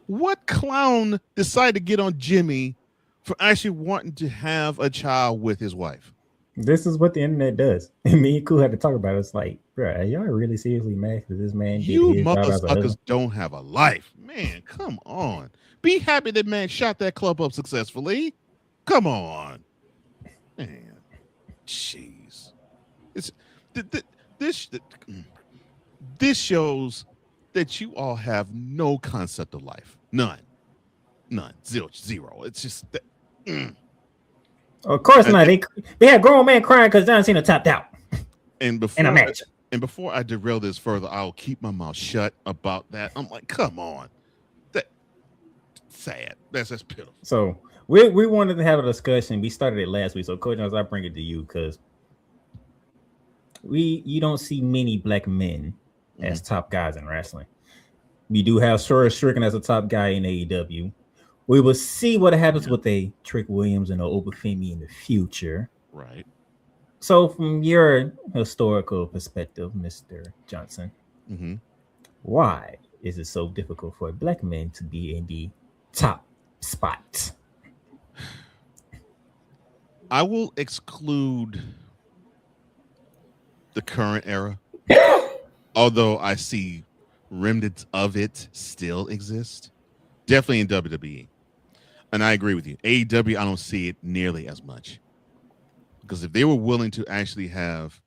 What clown decided to get on Jimmy for actually wanting to have a child with his wife? This is what the internet does. And me and Cool had to talk about it. It's like, bro, are y'all really seriously mad because this man You did his job as a motherfuckers husband? don't have a life. Man, come on. Be happy that man shot that club up successfully. Come on. Man. Jeez. This shows that you all have no concept of life. None. Zero. It's just that. Of course not. They had grown man crying because John Cena tapped out. And before I derail this further, I'll keep my mouth shut about that. I'm like, come on. That sad. That's pitiful. So we wanted to have a discussion. We started it last week. So Coach Jones, I bring it to you because you don't see many black men as top guys in wrestling. We do have Sora Strickland as a top guy in AEW. We will see what happens with a Trick Williams and an Obafemi in the future. Right. So from your historical perspective, Mr. Johnson, why is it so difficult for black men to be in the top spot? I will exclude the current era, although I see remnants of it still exist. Definitely in WWE. And I agree with you. AEW, I don't see it nearly as much. Because if they were willing to actually have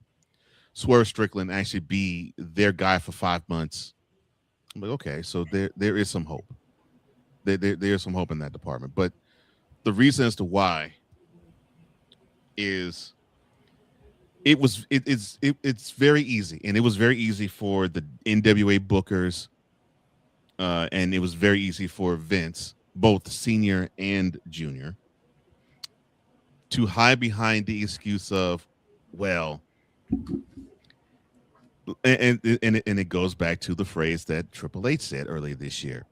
Swerve Strickland actually be their guy for 5 months, I'm like, okay, so there is some hope. There is some hope in that department. But the reason as to why is it's very easy. And it was very easy for the NWA bookers, and it was very easy for Vince, both senior and junior, to hide behind the excuse of, well, and it goes back to the phrase that Triple H said earlier this year.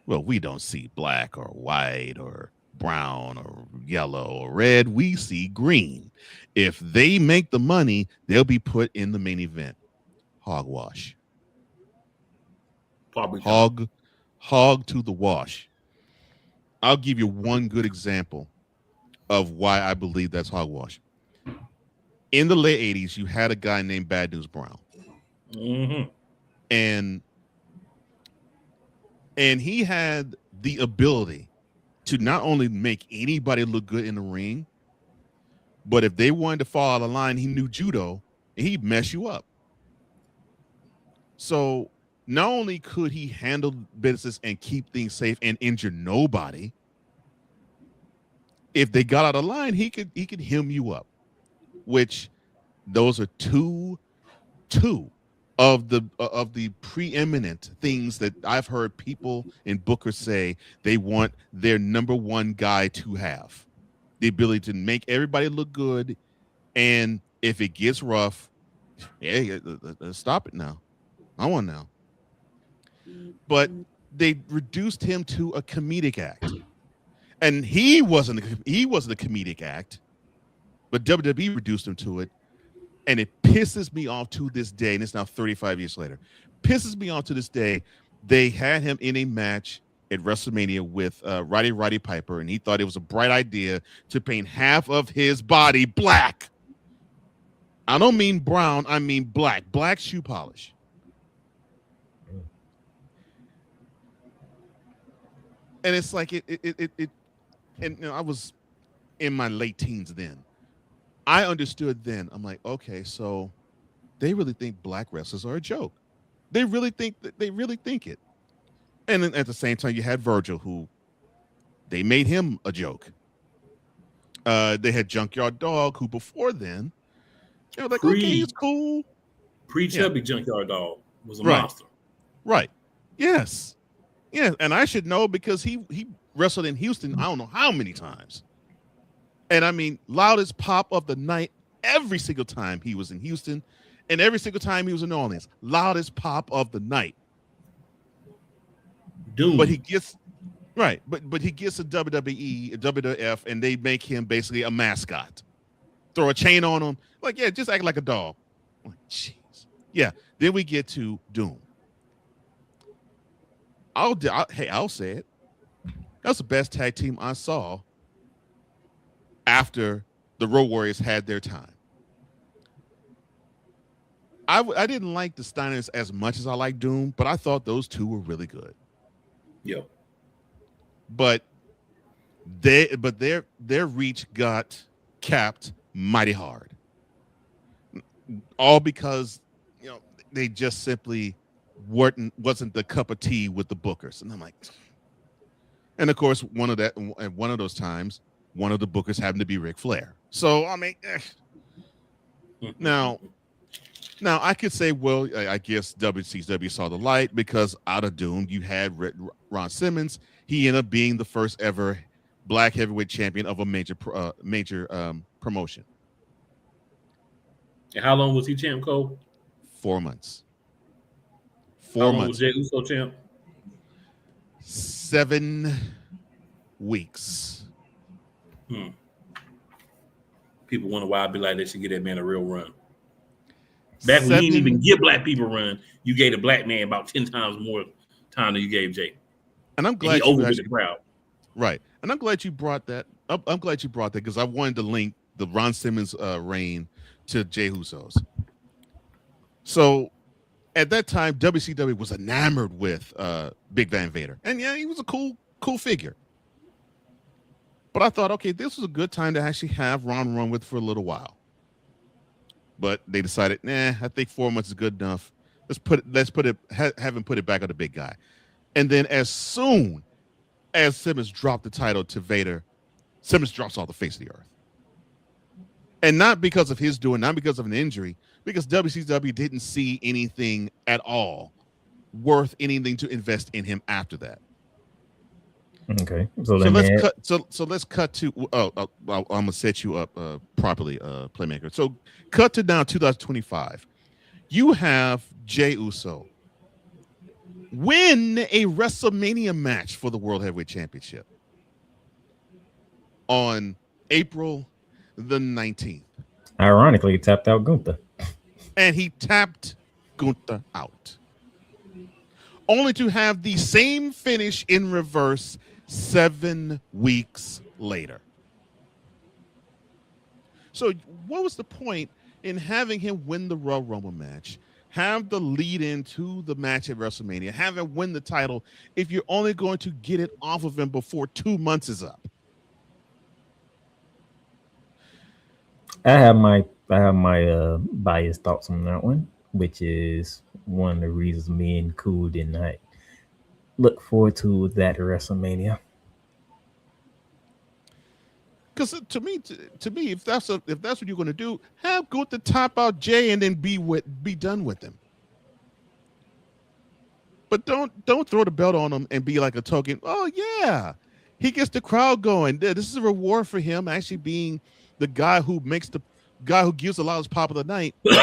Well, we don't see black or white or brown or yellow or red. We see green. If they make the money, they'll be put in the main event. Hogwash. Hog to the wash. I'll give you one good example of why I believe that's hogwash. In the late 80s, you had a guy named Bad News Brown. And he had the ability to not only make anybody look good in the ring, But if they wanted to fall out of line, he knew judo and he'd mess you up. So not only could he handle business and keep things safe and injure nobody, if they got out of line, he could hem you up. Which those are two of the preeminent things that I've heard people in Booker say they want their number one guy to have. The ability to make everybody look good, and if it gets rough, hey, stop it now. I want now. But they reduced him to a comedic act, and he wasn't a comedic act, but WWE reduced him to it, and it pisses me off to this day. And it's now 35 years later. Pisses me off to this day. They had him in a match at WrestleMania with Roddy Piper, and he thought it was a bright idea to paint half of his body black. I don't mean brown, I mean black shoe polish. And it's like it and I was in my late teens then. I understood then. I'm like, okay, so they really think black wrestlers are a joke. They really think it. And then at the same time, you had Virgil, who they made him a joke. They had Junkyard Dog, who before then, they were like, okay, he's cool. Pre-chubby Junkyard Dog was a monster. Right. Yes. Yeah. And I should know because he wrestled in Houston, I don't know how many times. And I mean, loudest pop of the night every single time he was in Houston, and every single time he was in New Orleans. Loudest pop of the night. Doom. But he gets right, but he gets a WWE, a WWF, and they make him basically a mascot. Throw a chain on him, like just act like a dog. Like, jeez. Yeah. Then we get to Doom. I'll say it. That's the best tag team I saw after the Road Warriors had their time. I didn't like the Steiners as much as I like Doom, but I thought those two were really good. Yeah. But their reach got capped mighty hard. All because they just simply wasn't the cup of tea with the bookers. And I'm like, and of course one of those times, one of the bookers happened to be Ric Flair. So I mean, now I could say, well, I guess WCW saw the light because out of Doom you had Ron Simmons. He ended up being the first ever black heavyweight champion of a major promotion. And how long was he champ, Cole? 4 months. How long was Jey Uso champ? 7 weeks. People wonder why I'd be like, they should give that man a real run. Back when you didn't even give black people a run, you gave a black man about 10 times more time than you gave Jay. And I'm glad you actually, the crowd. Right. And I'm glad you brought that up. I'm glad you brought that because I wanted to link the Ron Simmons reign to Jey Uso's. So at that time, WCW was enamored with Big Van Vader. And yeah, he was a cool figure. But I thought, okay, this was a good time to actually have Ron run with for a little while. But they decided, I think 4 months is good enough. Have him put it back on the big guy. And then as soon as Simmons dropped the title to Vader, Simmons drops off the face of the earth. And not because of his doing, not because of an injury, because WCW didn't see anything at all worth anything to invest in him after that. Okay. So let's cut to I'm gonna set you up properly, Playmaker. So cut to now 2025. You have Jey Uso win a WrestleMania match for the World Heavyweight Championship on April the 19th. Ironically, he tapped out Gunther. And he tapped Gunther out. Only to have the same finish in reverse 7 weeks later. So what was the point in having him win the Royal Rumble match, have the lead into the match at WrestleMania, have him win the title if you're only going to get it off of him before 2 months is up? I have my biased thoughts on that one, which is one of the reasons me and Cool did not look forward to that WrestleMania. Because to me, if that's what you're going to do, have go to top out Jay and then be done with him. But don't throw the belt on him and be like a token. Oh yeah, he gets the crowd going. This is a reward for him actually being the guy who gives the loudest pop of the night. And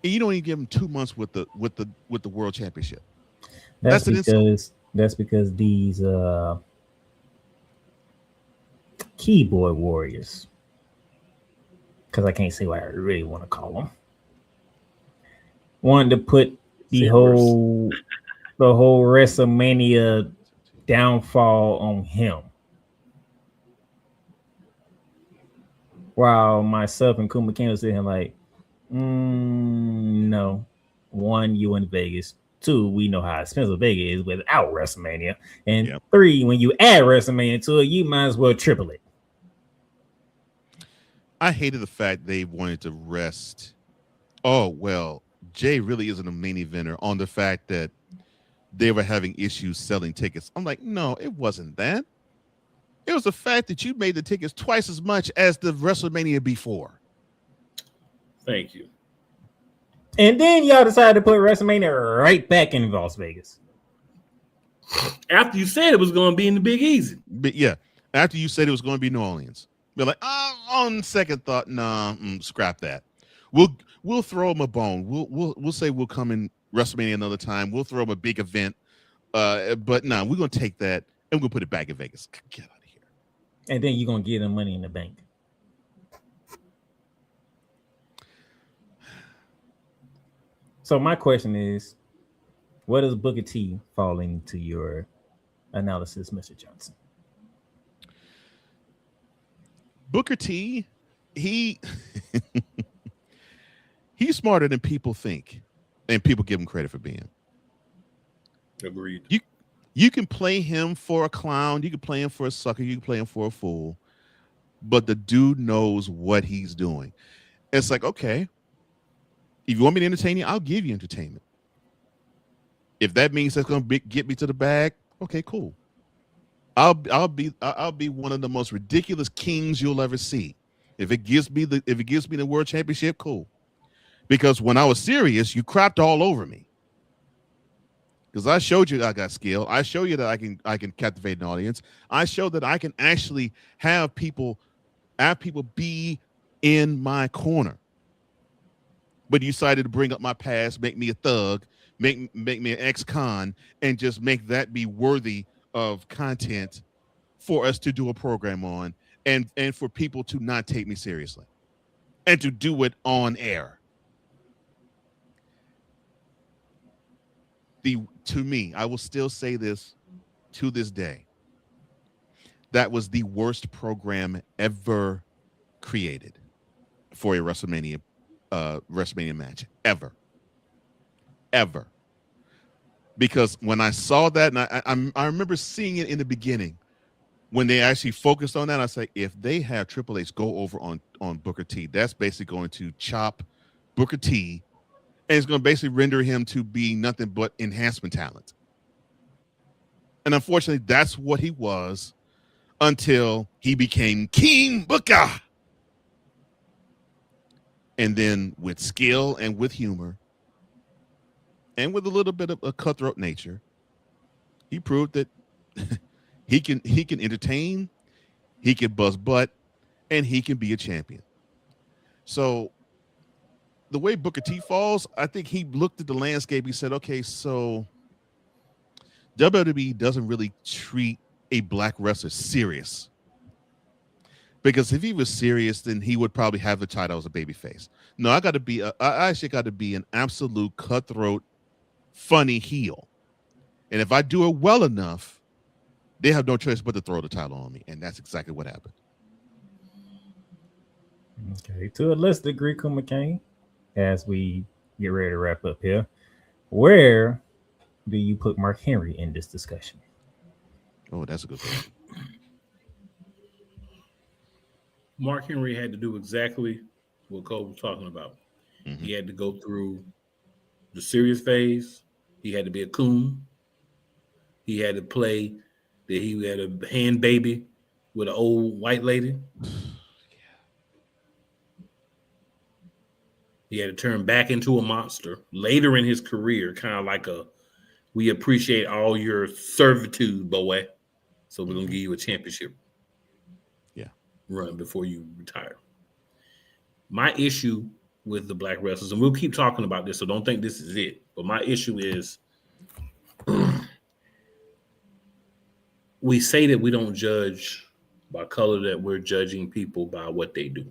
you don't even give him 2 months with the world championship. That's because these keyboard warriors, because I can't say what I really want to call them, wanted to put the whole WrestleMania downfall on him, while myself and Kuma Ken was sitting here like, no. One, you in Vegas. Two, we know how expensive Vegas is without WrestleMania. And three, when you add WrestleMania to it, you might as well triple it. I hated the fact they wanted to rest. Oh, well, Jay really isn't a main eventer on the fact that they were having issues selling tickets. I'm like, no, it wasn't that. It was the fact that you made the tickets twice as much as the WrestleMania before. Thank you. And then y'all decided to put WrestleMania right back in Las Vegas. After you said it was going to be in the Big Easy. But yeah, after you said it was going to be New Orleans. They're like, on second thought, nah, scrap that. We'll throw them a bone. We'll say we'll come in WrestleMania another time. We'll throw them a big event. But nah, we're going to take that and we'll put it back in Vegas. Get out of here. And then you're going to give them money in the bank. So my question is, what does Booker T fall into your analysis, Mr. Johnson? Booker T, he's smarter than people think, and people give him credit for being. Agreed. You can play him for a clown, you can play him for a sucker, you can play him for a fool, but the dude knows what he's doing. It's like, okay, if you want me to entertain you, I'll give you entertainment. If that means that's going to get me to the bag, okay, cool. I'll be one of the most ridiculous kings you'll ever see. If it gives me the world championship, cool. Because when I was serious, you crapped all over me. Because I showed you that I got skill. I show you that I can captivate an audience. I show that I can actually have people be in my corner. But you decided to bring up my past, make me a thug, make me an ex-con, and just make that be worthy of content for us to do a program on, and for people to not take me seriously, and to do it on air. To me, I will still say this to this day, that was the worst program ever created for a WrestleMania match ever. Because when I saw that, and I remember seeing it in the beginning when they actually focused on that, I say, if they have Triple H go over on Booker T, that's basically going to chop Booker T, and it's going to basically render him to be nothing but enhancement talent. And unfortunately, that's what he was until he became King Booker. And then with skill and with humor and with a little bit of a cutthroat nature, he proved that he can entertain, he can buzz butt, and he can be a champion. So the way Booker T falls, I think he looked at the landscape. He said, okay, so WWE doesn't really treat a black wrestler serious. Because if he was serious, then he would probably have the title as a babyface. No, I actually got to be an absolute cutthroat, funny heel. And if I do it well enough, they have no choice but to throw the title on me. And that's exactly what happened. Okay, to a less degree, Kuma McCain, as we get ready to wrap up here, where do you put Mark Henry in this discussion? Oh, that's a good question. Mark Henry had to do exactly what Cole was talking about. Mhm. He had to go through the serious phase. He had to be a coon. He had to play that he had a hand baby with an old white lady. He had to turn back into a monster later in his career, kind of like a we appreciate all your servitude, boy. So we're gonna give you a championship Yeah. run before you retire. My issue with the black wrestlers, and we'll keep talking about this, so don't think this is it. But my issue is we say that we don't judge by color, that we're judging people by what they do.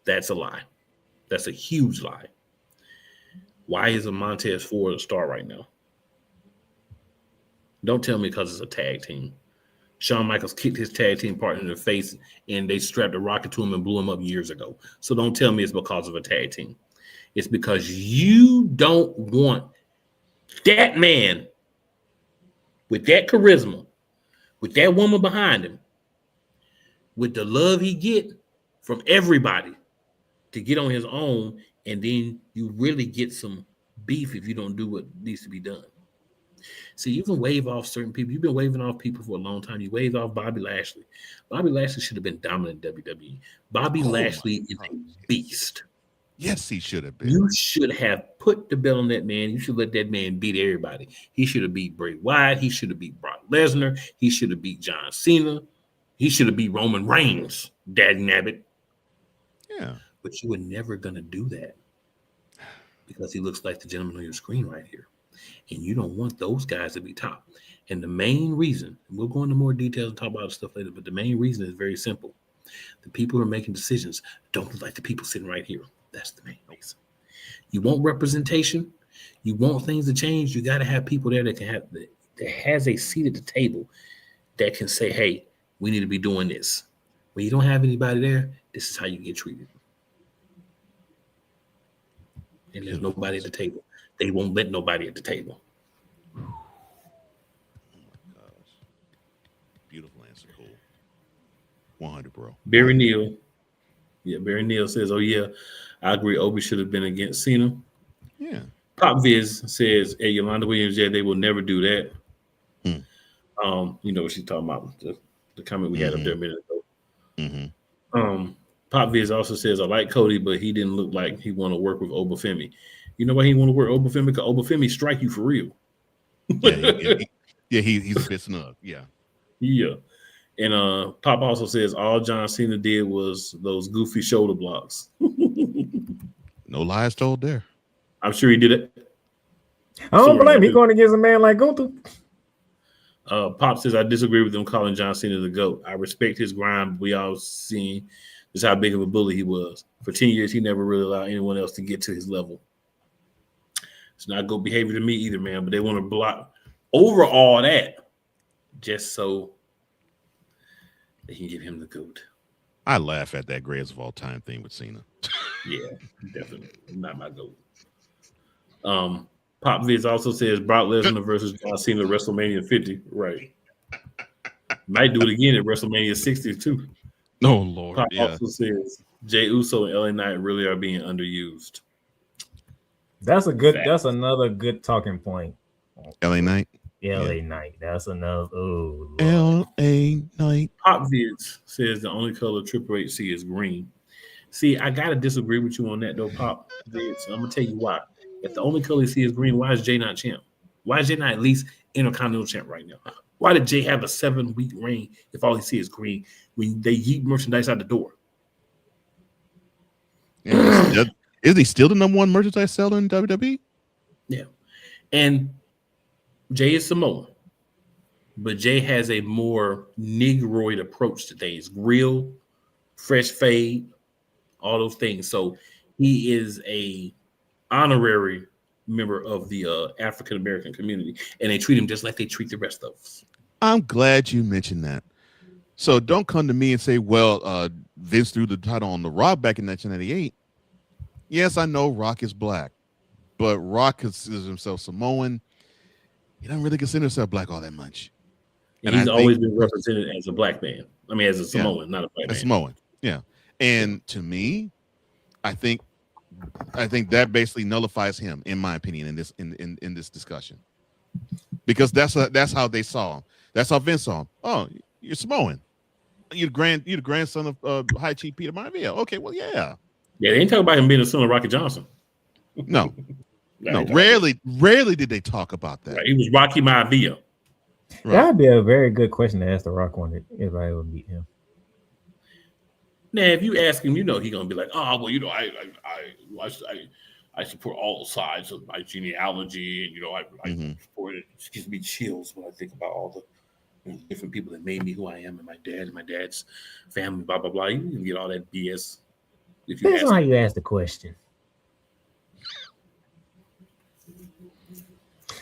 That's a lie. That's a huge lie. Why is a Montez Ford a star right now? Don't tell me because it's a tag team. Shawn Michaels kicked his tag team partner in the face and they strapped a rocket to him and blew him up years ago. So don't tell me it's because of a tag team. It's because you don't want that man with that charisma, with that woman behind him, with the love he get from everybody to get on his own, and then you really get some beef if you don't do what needs to be done. See, you can wave off certain people. You've been waving off people for a long time. You waved off Bobby Lashley. Bobby Lashley should have been dominant in WWE. Bobby Lashley is a beast. Yes, he should have been. You should have put the belt on that man. You should let that man beat everybody. He should have beat Bray Wyatt. He should have beat Brock Lesnar. He should have beat John Cena. He should have beat Roman Reigns, Daddy Nabbit. Yeah. But you were never going to do that because he looks like the gentleman on your screen right here. And you don't want those guys to be top. And the main reason, we'll go into more details and talk about stuff later, but the main reason is very simple. The people who are making decisions don't look like the people sitting right here. That's the main reason. You want representation. You want things to change. You got to have people there that can have that has a seat at the table that can say, "Hey, we need to be doing this." When you don't have anybody there, this is how you get treated. And there's nobody at the table. They won't let nobody at the table. Oh my gosh. Beautiful answer, Cole. 100, bro. Barry Neal. Yeah, Barry Neal says, "Oh yeah, I agree. Obi should have been against Cena." Yeah. Pop Viz says, "Hey, Yolanda Williams, yeah, they will never do that." You know what she's talking about, the comment we had up there a minute ago. Pop Viz also says, "I like Cody, but he didn't look like he want to work with Obafemi." You know why he want to work Obafemi? Because Obafemi strike you for real. He's a bit snug. Yeah. Yeah. And Pop also says all John Cena did was those goofy shoulder blocks. No lies told there. I'm sure he did it. I don't blame him. He going against a man like Gunther. Pop says, "I disagree with them calling John Cena the GOAT. I respect his grind. We all seen just how big of a bully he was. For 10 years, he never really allowed anyone else to get to his level. It's not good behavior to me either, man, but they want to block over all that just so they can give him the GOAT." I laugh at that greatest of all time thing with Cena. Yeah, definitely. Not my GOAT. Pop Viz also says Brock Lesnar versus John Cena WrestleMania 50. Right. Might do it again at WrestleMania 60 too. Oh, Lord. Pop also says Jey Uso and LA Knight really are being underused. That's a good. Fact. That's another good talking point. LA Knight. LA Knight. That's another. Oh, LA Knight. Pop Viz says the only color Triple H see is green. See, I gotta disagree with you on that though, Pop Viz. I'm gonna tell you why. If the only color you see is green, why is Jay not champ? Why is Jay not at least Intercontinental champ right now? Why did Jay have a 7-week reign if all he see is green when they yeet merchandise out the door? Yeah, is he still the number one merchandise seller in WWE? Yeah. And Jay is Samoan, but Jay has a more Negroid approach to things. Real, fresh fade, all those things. So he is a honorary member of the African American community, and they treat him just like they treat the rest of us. I'm glad you mentioned that. So don't come to me and say, well, Vince threw the title on The Rock back in 1998. Yes, I know Rock is black, but Rock considers himself Samoan. He doesn't really consider himself black all that much. And he's always been represented as a black man. I mean, as a Samoan, not a black man. Samoan. Yeah. And to me, I think that basically nullifies him, in my opinion, in this discussion. Because that's how they saw him. That's how Vince saw him. Oh, you're Samoan. You're the grandson of High Chief Peter Maivia. Okay, well, yeah. Yeah, they ain't talking about him being the son of Rocky Johnson. No. No, rarely did they talk about that. Right. He was Rocky Maivia. Right. That'd be a very good question to ask The Rock one if I ever meet him. Now, if you ask him, he's gonna be like, "Oh, well, I support all sides of my genealogy, and I support it. It gives me chills when I think about all the different people that made me who I am, and my dad's family, blah blah blah." You can get all that BS. If you Depends on how you ask the question.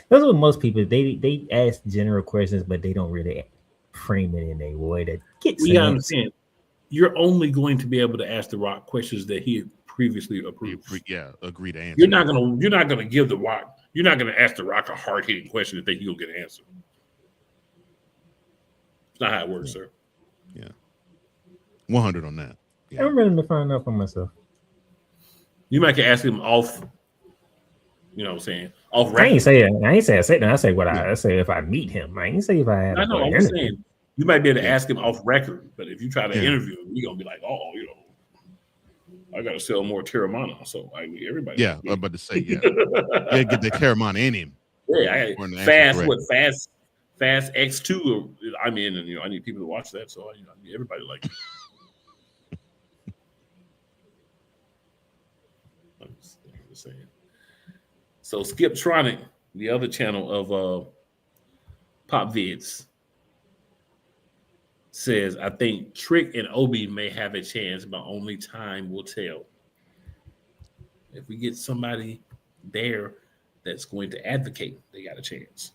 That's what most people they ask general questions, but they don't really frame it in a way that gets. We understand. You're only going to be able to ask The Rock questions that he had previously approved. Yeah, agreed to answer. You're not gonna give The Rock. You're not gonna ask The Rock a hard hitting question that he'll get an answer. It's not how it works, sir. Yeah, 100 on that. Yeah. I'm ready to find out for myself. You might ask him off. You know what I'm saying? Off record. I ain't say I say that. I say what I say if I meet him. I ain't say if I have. I know. I'm saying you might be able to ask him off record, but if you try to interview him, you're gonna be like, "Oh, I got to sell more Terramana." So everybody. Yeah, I'm about to say get the Terramana in him. Yeah, Fast X2. I'm in, and I need people to watch that. So I need everybody to like it. I'm just saying. So Skip Tronic, the other channel of Pop Vids, says, "I think Trick and Obi may have a chance, but only time will tell. If we get somebody there that's going to advocate, they got a chance."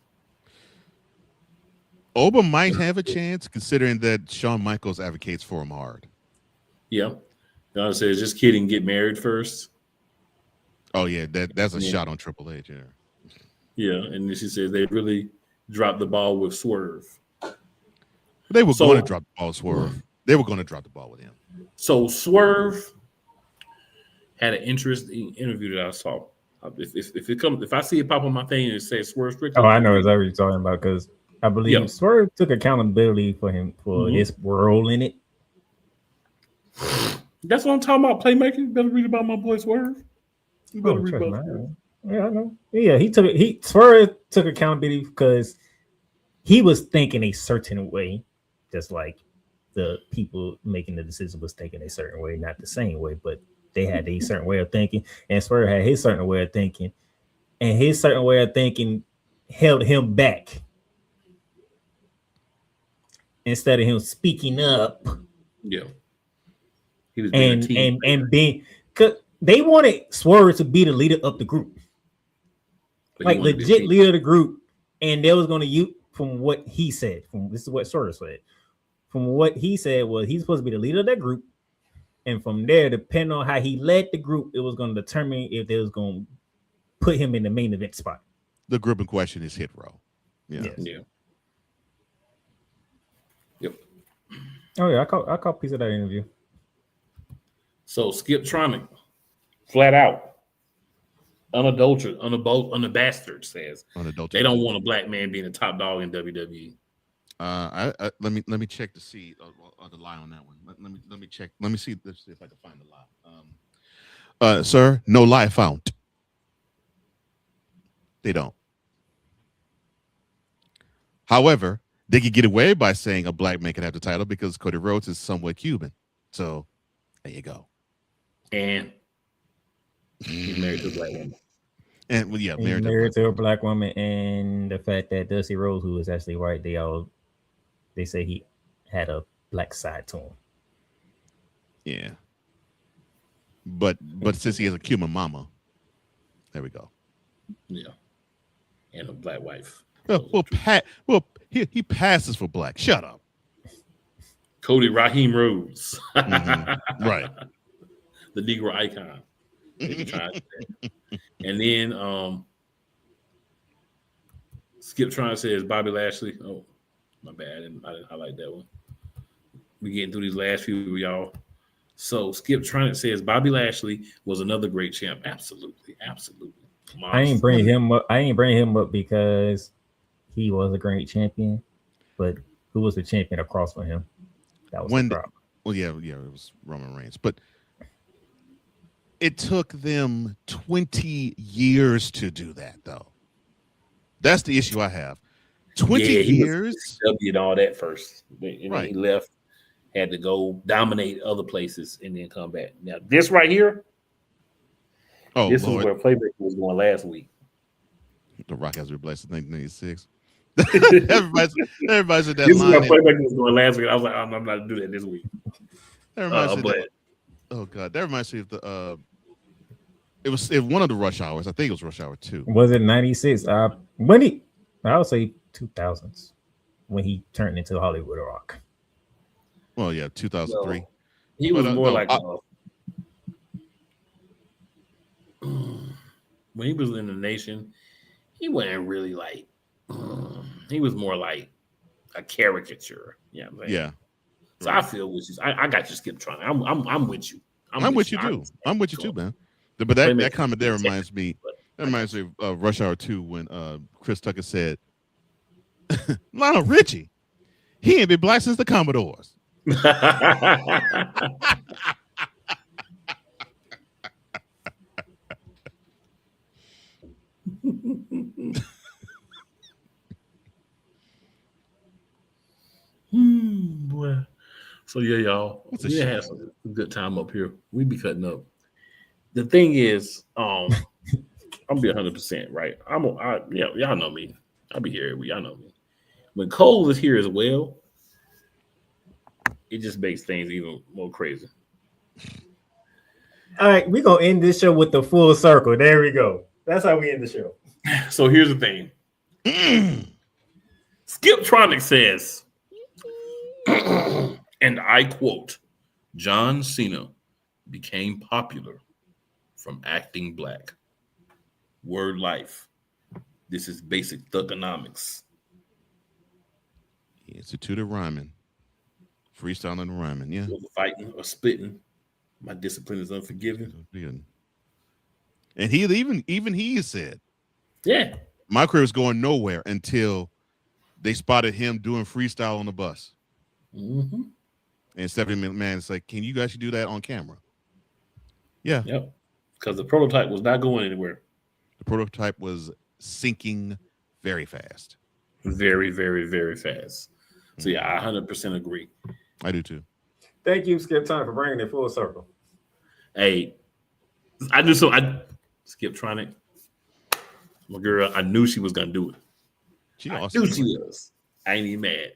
Oba might have a chance, considering that Shawn Michaels advocates for him hard. Yeah. Donna says, "Just kidding, get married first." Oh, yeah, that's a shot on Triple H. Yeah. Yeah, and then she says they really dropped the ball with Swerve. They were going to drop the ball with Swerve. They were going to drop the ball with him. So Swerve had an interesting interview that I saw. If I see it pop on my thing and it says Swerve Strickland. Oh, I know exactly what you're talking about, because I believe Swerve took accountability for his role in it. That's what I'm talking about. Playmaker. You better read about my boy Swerve. You better read about Swerve. Yeah, I know. Yeah, Swerve took accountability because he was thinking a certain way, just like the people making the decision was thinking a certain way, not the same way, but they had a certain way of thinking, and Swerve had his certain way of thinking, and his certain way of thinking held him back instead of him speaking up. Yeah, he was and being, cause they wanted Swerve to be the leader of the group, like legit leader of the group, and they was going to use from what he said. This is what Swerve said. From what he said was he's supposed to be the leader of that group, and from there, depending on how he led the group, it was going to determine if they was going to put him in the main event spot. The group in question is Hit Row. Yeah. Yes. Yeah. Yep. Oh yeah, I caught a piece of that interview. So Skip Tronic, flat out, unabashed says they don't want a black man being a top dog in WWE. Let me check to see the lie on that one. Let me check. Let me see if I can find the lie. Sir, no lie found. They don't. However, they could get away by saying a black man can have the title because Cody Rhodes is somewhat Cuban. So there you go. And he's married to a black woman. And well, yeah, married to a black woman, and the fact that Dusty Rhodes, who is actually white, they say he had a black side to him. Yeah. But since he has a Cuban mama, there we go. Yeah. And a black wife. He passes for black. Shut up. Cody Raheem Rhodes. Mm-hmm. Right. The Negro icon. And then Skip Tron says Bobby Lashley. Oh, my bad. I didn't highlight that one. We getting through these last few, y'all. So Skip Tronic says Bobby Lashley was another great champ. Absolutely. I ain't bringing him up. I ain't bringing him up because he was a great champion, but who was the champion across from him? That was the problem. Well, yeah, it was Roman Reigns, but it took them 20 years to do that, though. That's the issue I have. 20 years. He did all that first, and Right. then he left, had to go dominate other places, and then come back. Now this right here, this Lord. is where Playback was going last week. The Rock has been blessed in 1986. everybody said that This line. is where Playback was going last week. I was like, I'm not going to do that this week. Oh God, that reminds me of the. It was one of the rush hours. I think it was rush hour 2. Was it 96? I would say 2000s when he turned into Hollywood Rock. Well, yeah, 2003. No, he was more like when he was in the Nation, he wasn't really like. He was more like a caricature. Yeah, yeah. So I feel with you. I got you, Skip Tronic. I'm with you. I'm with you too. I'm with you too, man. But that comment there reminds me. That reminds me of Rush Hour 2 when Chris Tucker said, "Lionel Richie, he ain't been black since the Commodores." Boy. So yeah, y'all. We had some good time up here. We be cutting up. The thing is, I'm be 100% right. Y'all know me. I'll be here. Y'all know me. When Cole is here as well, it just makes things even more crazy. All right, we're gonna end this show with the full circle. There we go. That's how we end the show. So here's the thing. Skip Tronic says, and I quote, John Cena became popular from acting black. Word life. This is basic thugonomics. He instituted rhyming. Freestyling and rhyming, yeah. Fighting or spitting. My discipline is unforgiving. And he even he said, yeah, my career was going nowhere until they spotted him doing freestyle on the bus. Mm-hmm. And Stephanie McMahon is like, can you guys do that on camera? Yeah. Yep. Because the prototype was not going anywhere. The prototype was sinking very fast. Very, very, very fast. So yeah, I 100% agree. I do too. Thank you, Skip Tronic, for bringing it full circle. Hey, I do so. Skip Tronic, my girl. I knew she was gonna do it. I knew she was. I ain't even mad.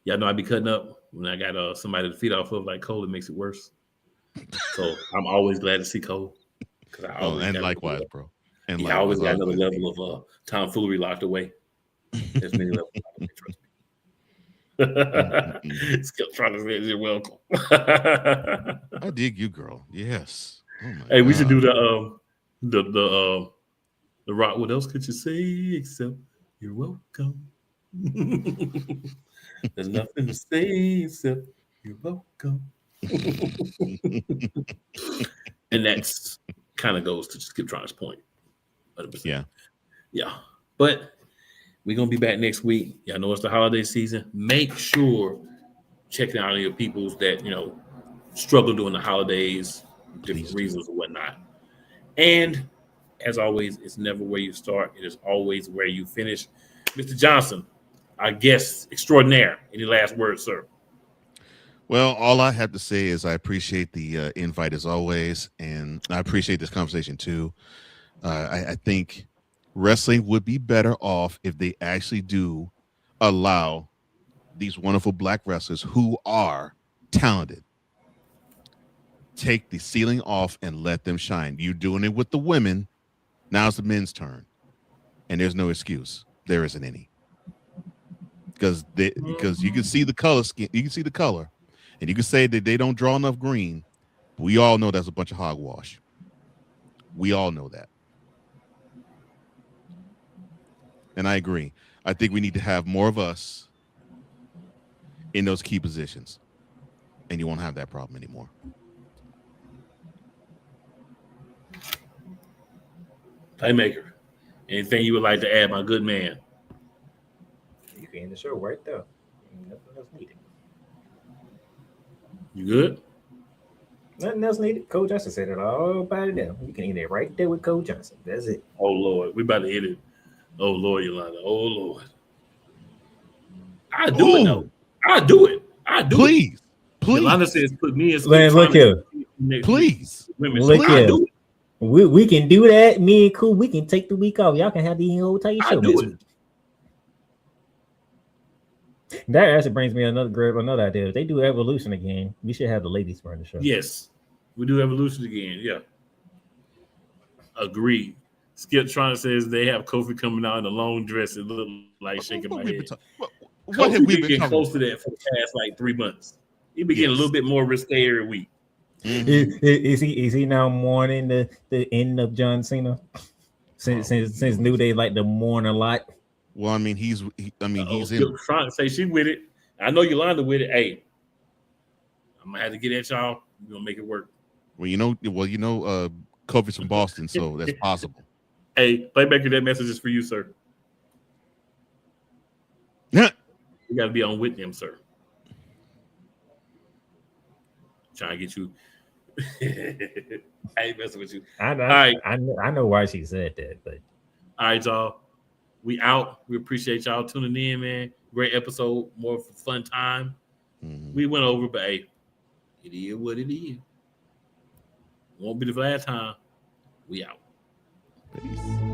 Y'all know I be cutting up when I got somebody to feed off of like Cole. It makes it worse. So I'm always glad to see Cole. And likewise, bro. And I always got another level of tomfoolery locked away. There's many levels. Skip trying to say you're welcome. I dig you, girl. Yes. Oh my hey, we God. should do the rock. What else could you say except you're welcome? There's nothing to say except you're welcome. And that's kind of goes to Skip Tronic's point. 100%. Yeah. But we're going to be back next week. Y'all know it's the holiday season. Make sure checking out your peoples that, struggle during the holidays, different reasons or whatnot. And as always, it's never where you start. It is always where you finish. Mr. Johnson, our guest extraordinaire. Any last words, sir? Well, all I have to say is I appreciate the invite as always. And I appreciate this conversation too. I think wrestling would be better off if they actually do allow these wonderful black wrestlers who are talented, take the ceiling off and let them shine. You're doing it with the women. Now it's the men's turn. And there's no excuse. There isn't any. Because you can see the color scheme, you can see the color, and you can say that they don't draw enough green. We all know that's a bunch of hogwash. We all know that. And I agree. I think we need to have more of us in those key positions. and you won't have that problem anymore. Playmaker, anything you would like to add, my good man? You can end the show right there. Nothing else needed. You good? Nothing else needed. Cole Johnson said it all about it now. You can end it right there with Cole Johnson. That's it. Oh Lord, we about to hit it. Oh Lord, Yolanda. Oh Lord. I do it though. I do it. Please. Yolanda says put me in. Man, look here. Please. Look here. We can do that. Me and Cool, we can take the week off. Y'all can have the whole entire show next week. That actually brings me another idea. If they do Evolution again, we should have the ladies run the show. Yes, we do Evolution again. Yeah, agreed. Skip Trying says they have Kofi coming out in a long dress. It look like shaking my head. What have we been getting close to that for the past like 3 months? He been getting a little bit more risque every week. Mm-hmm. Is he now mourning the end of John Cena? Since New Day like to mourn a lot. Well, I mean, he's in. Trying to say she with it. I know Yolanda with it. Hey, I'm gonna have to get at y'all. We're gonna make it work. Well, Kofi's from Boston, so that's possible. Hey, Playmaker, that message is for you, sir. Yeah. You gotta be on with them, sir. Trying to get you. I ain't messing with you. I know why she said that, but all right, y'all. We out. We appreciate y'all tuning in, man. Great episode, more fun time. Mm-hmm. We went over, but hey, it is what it is. Won't be the last time. We out. Peace.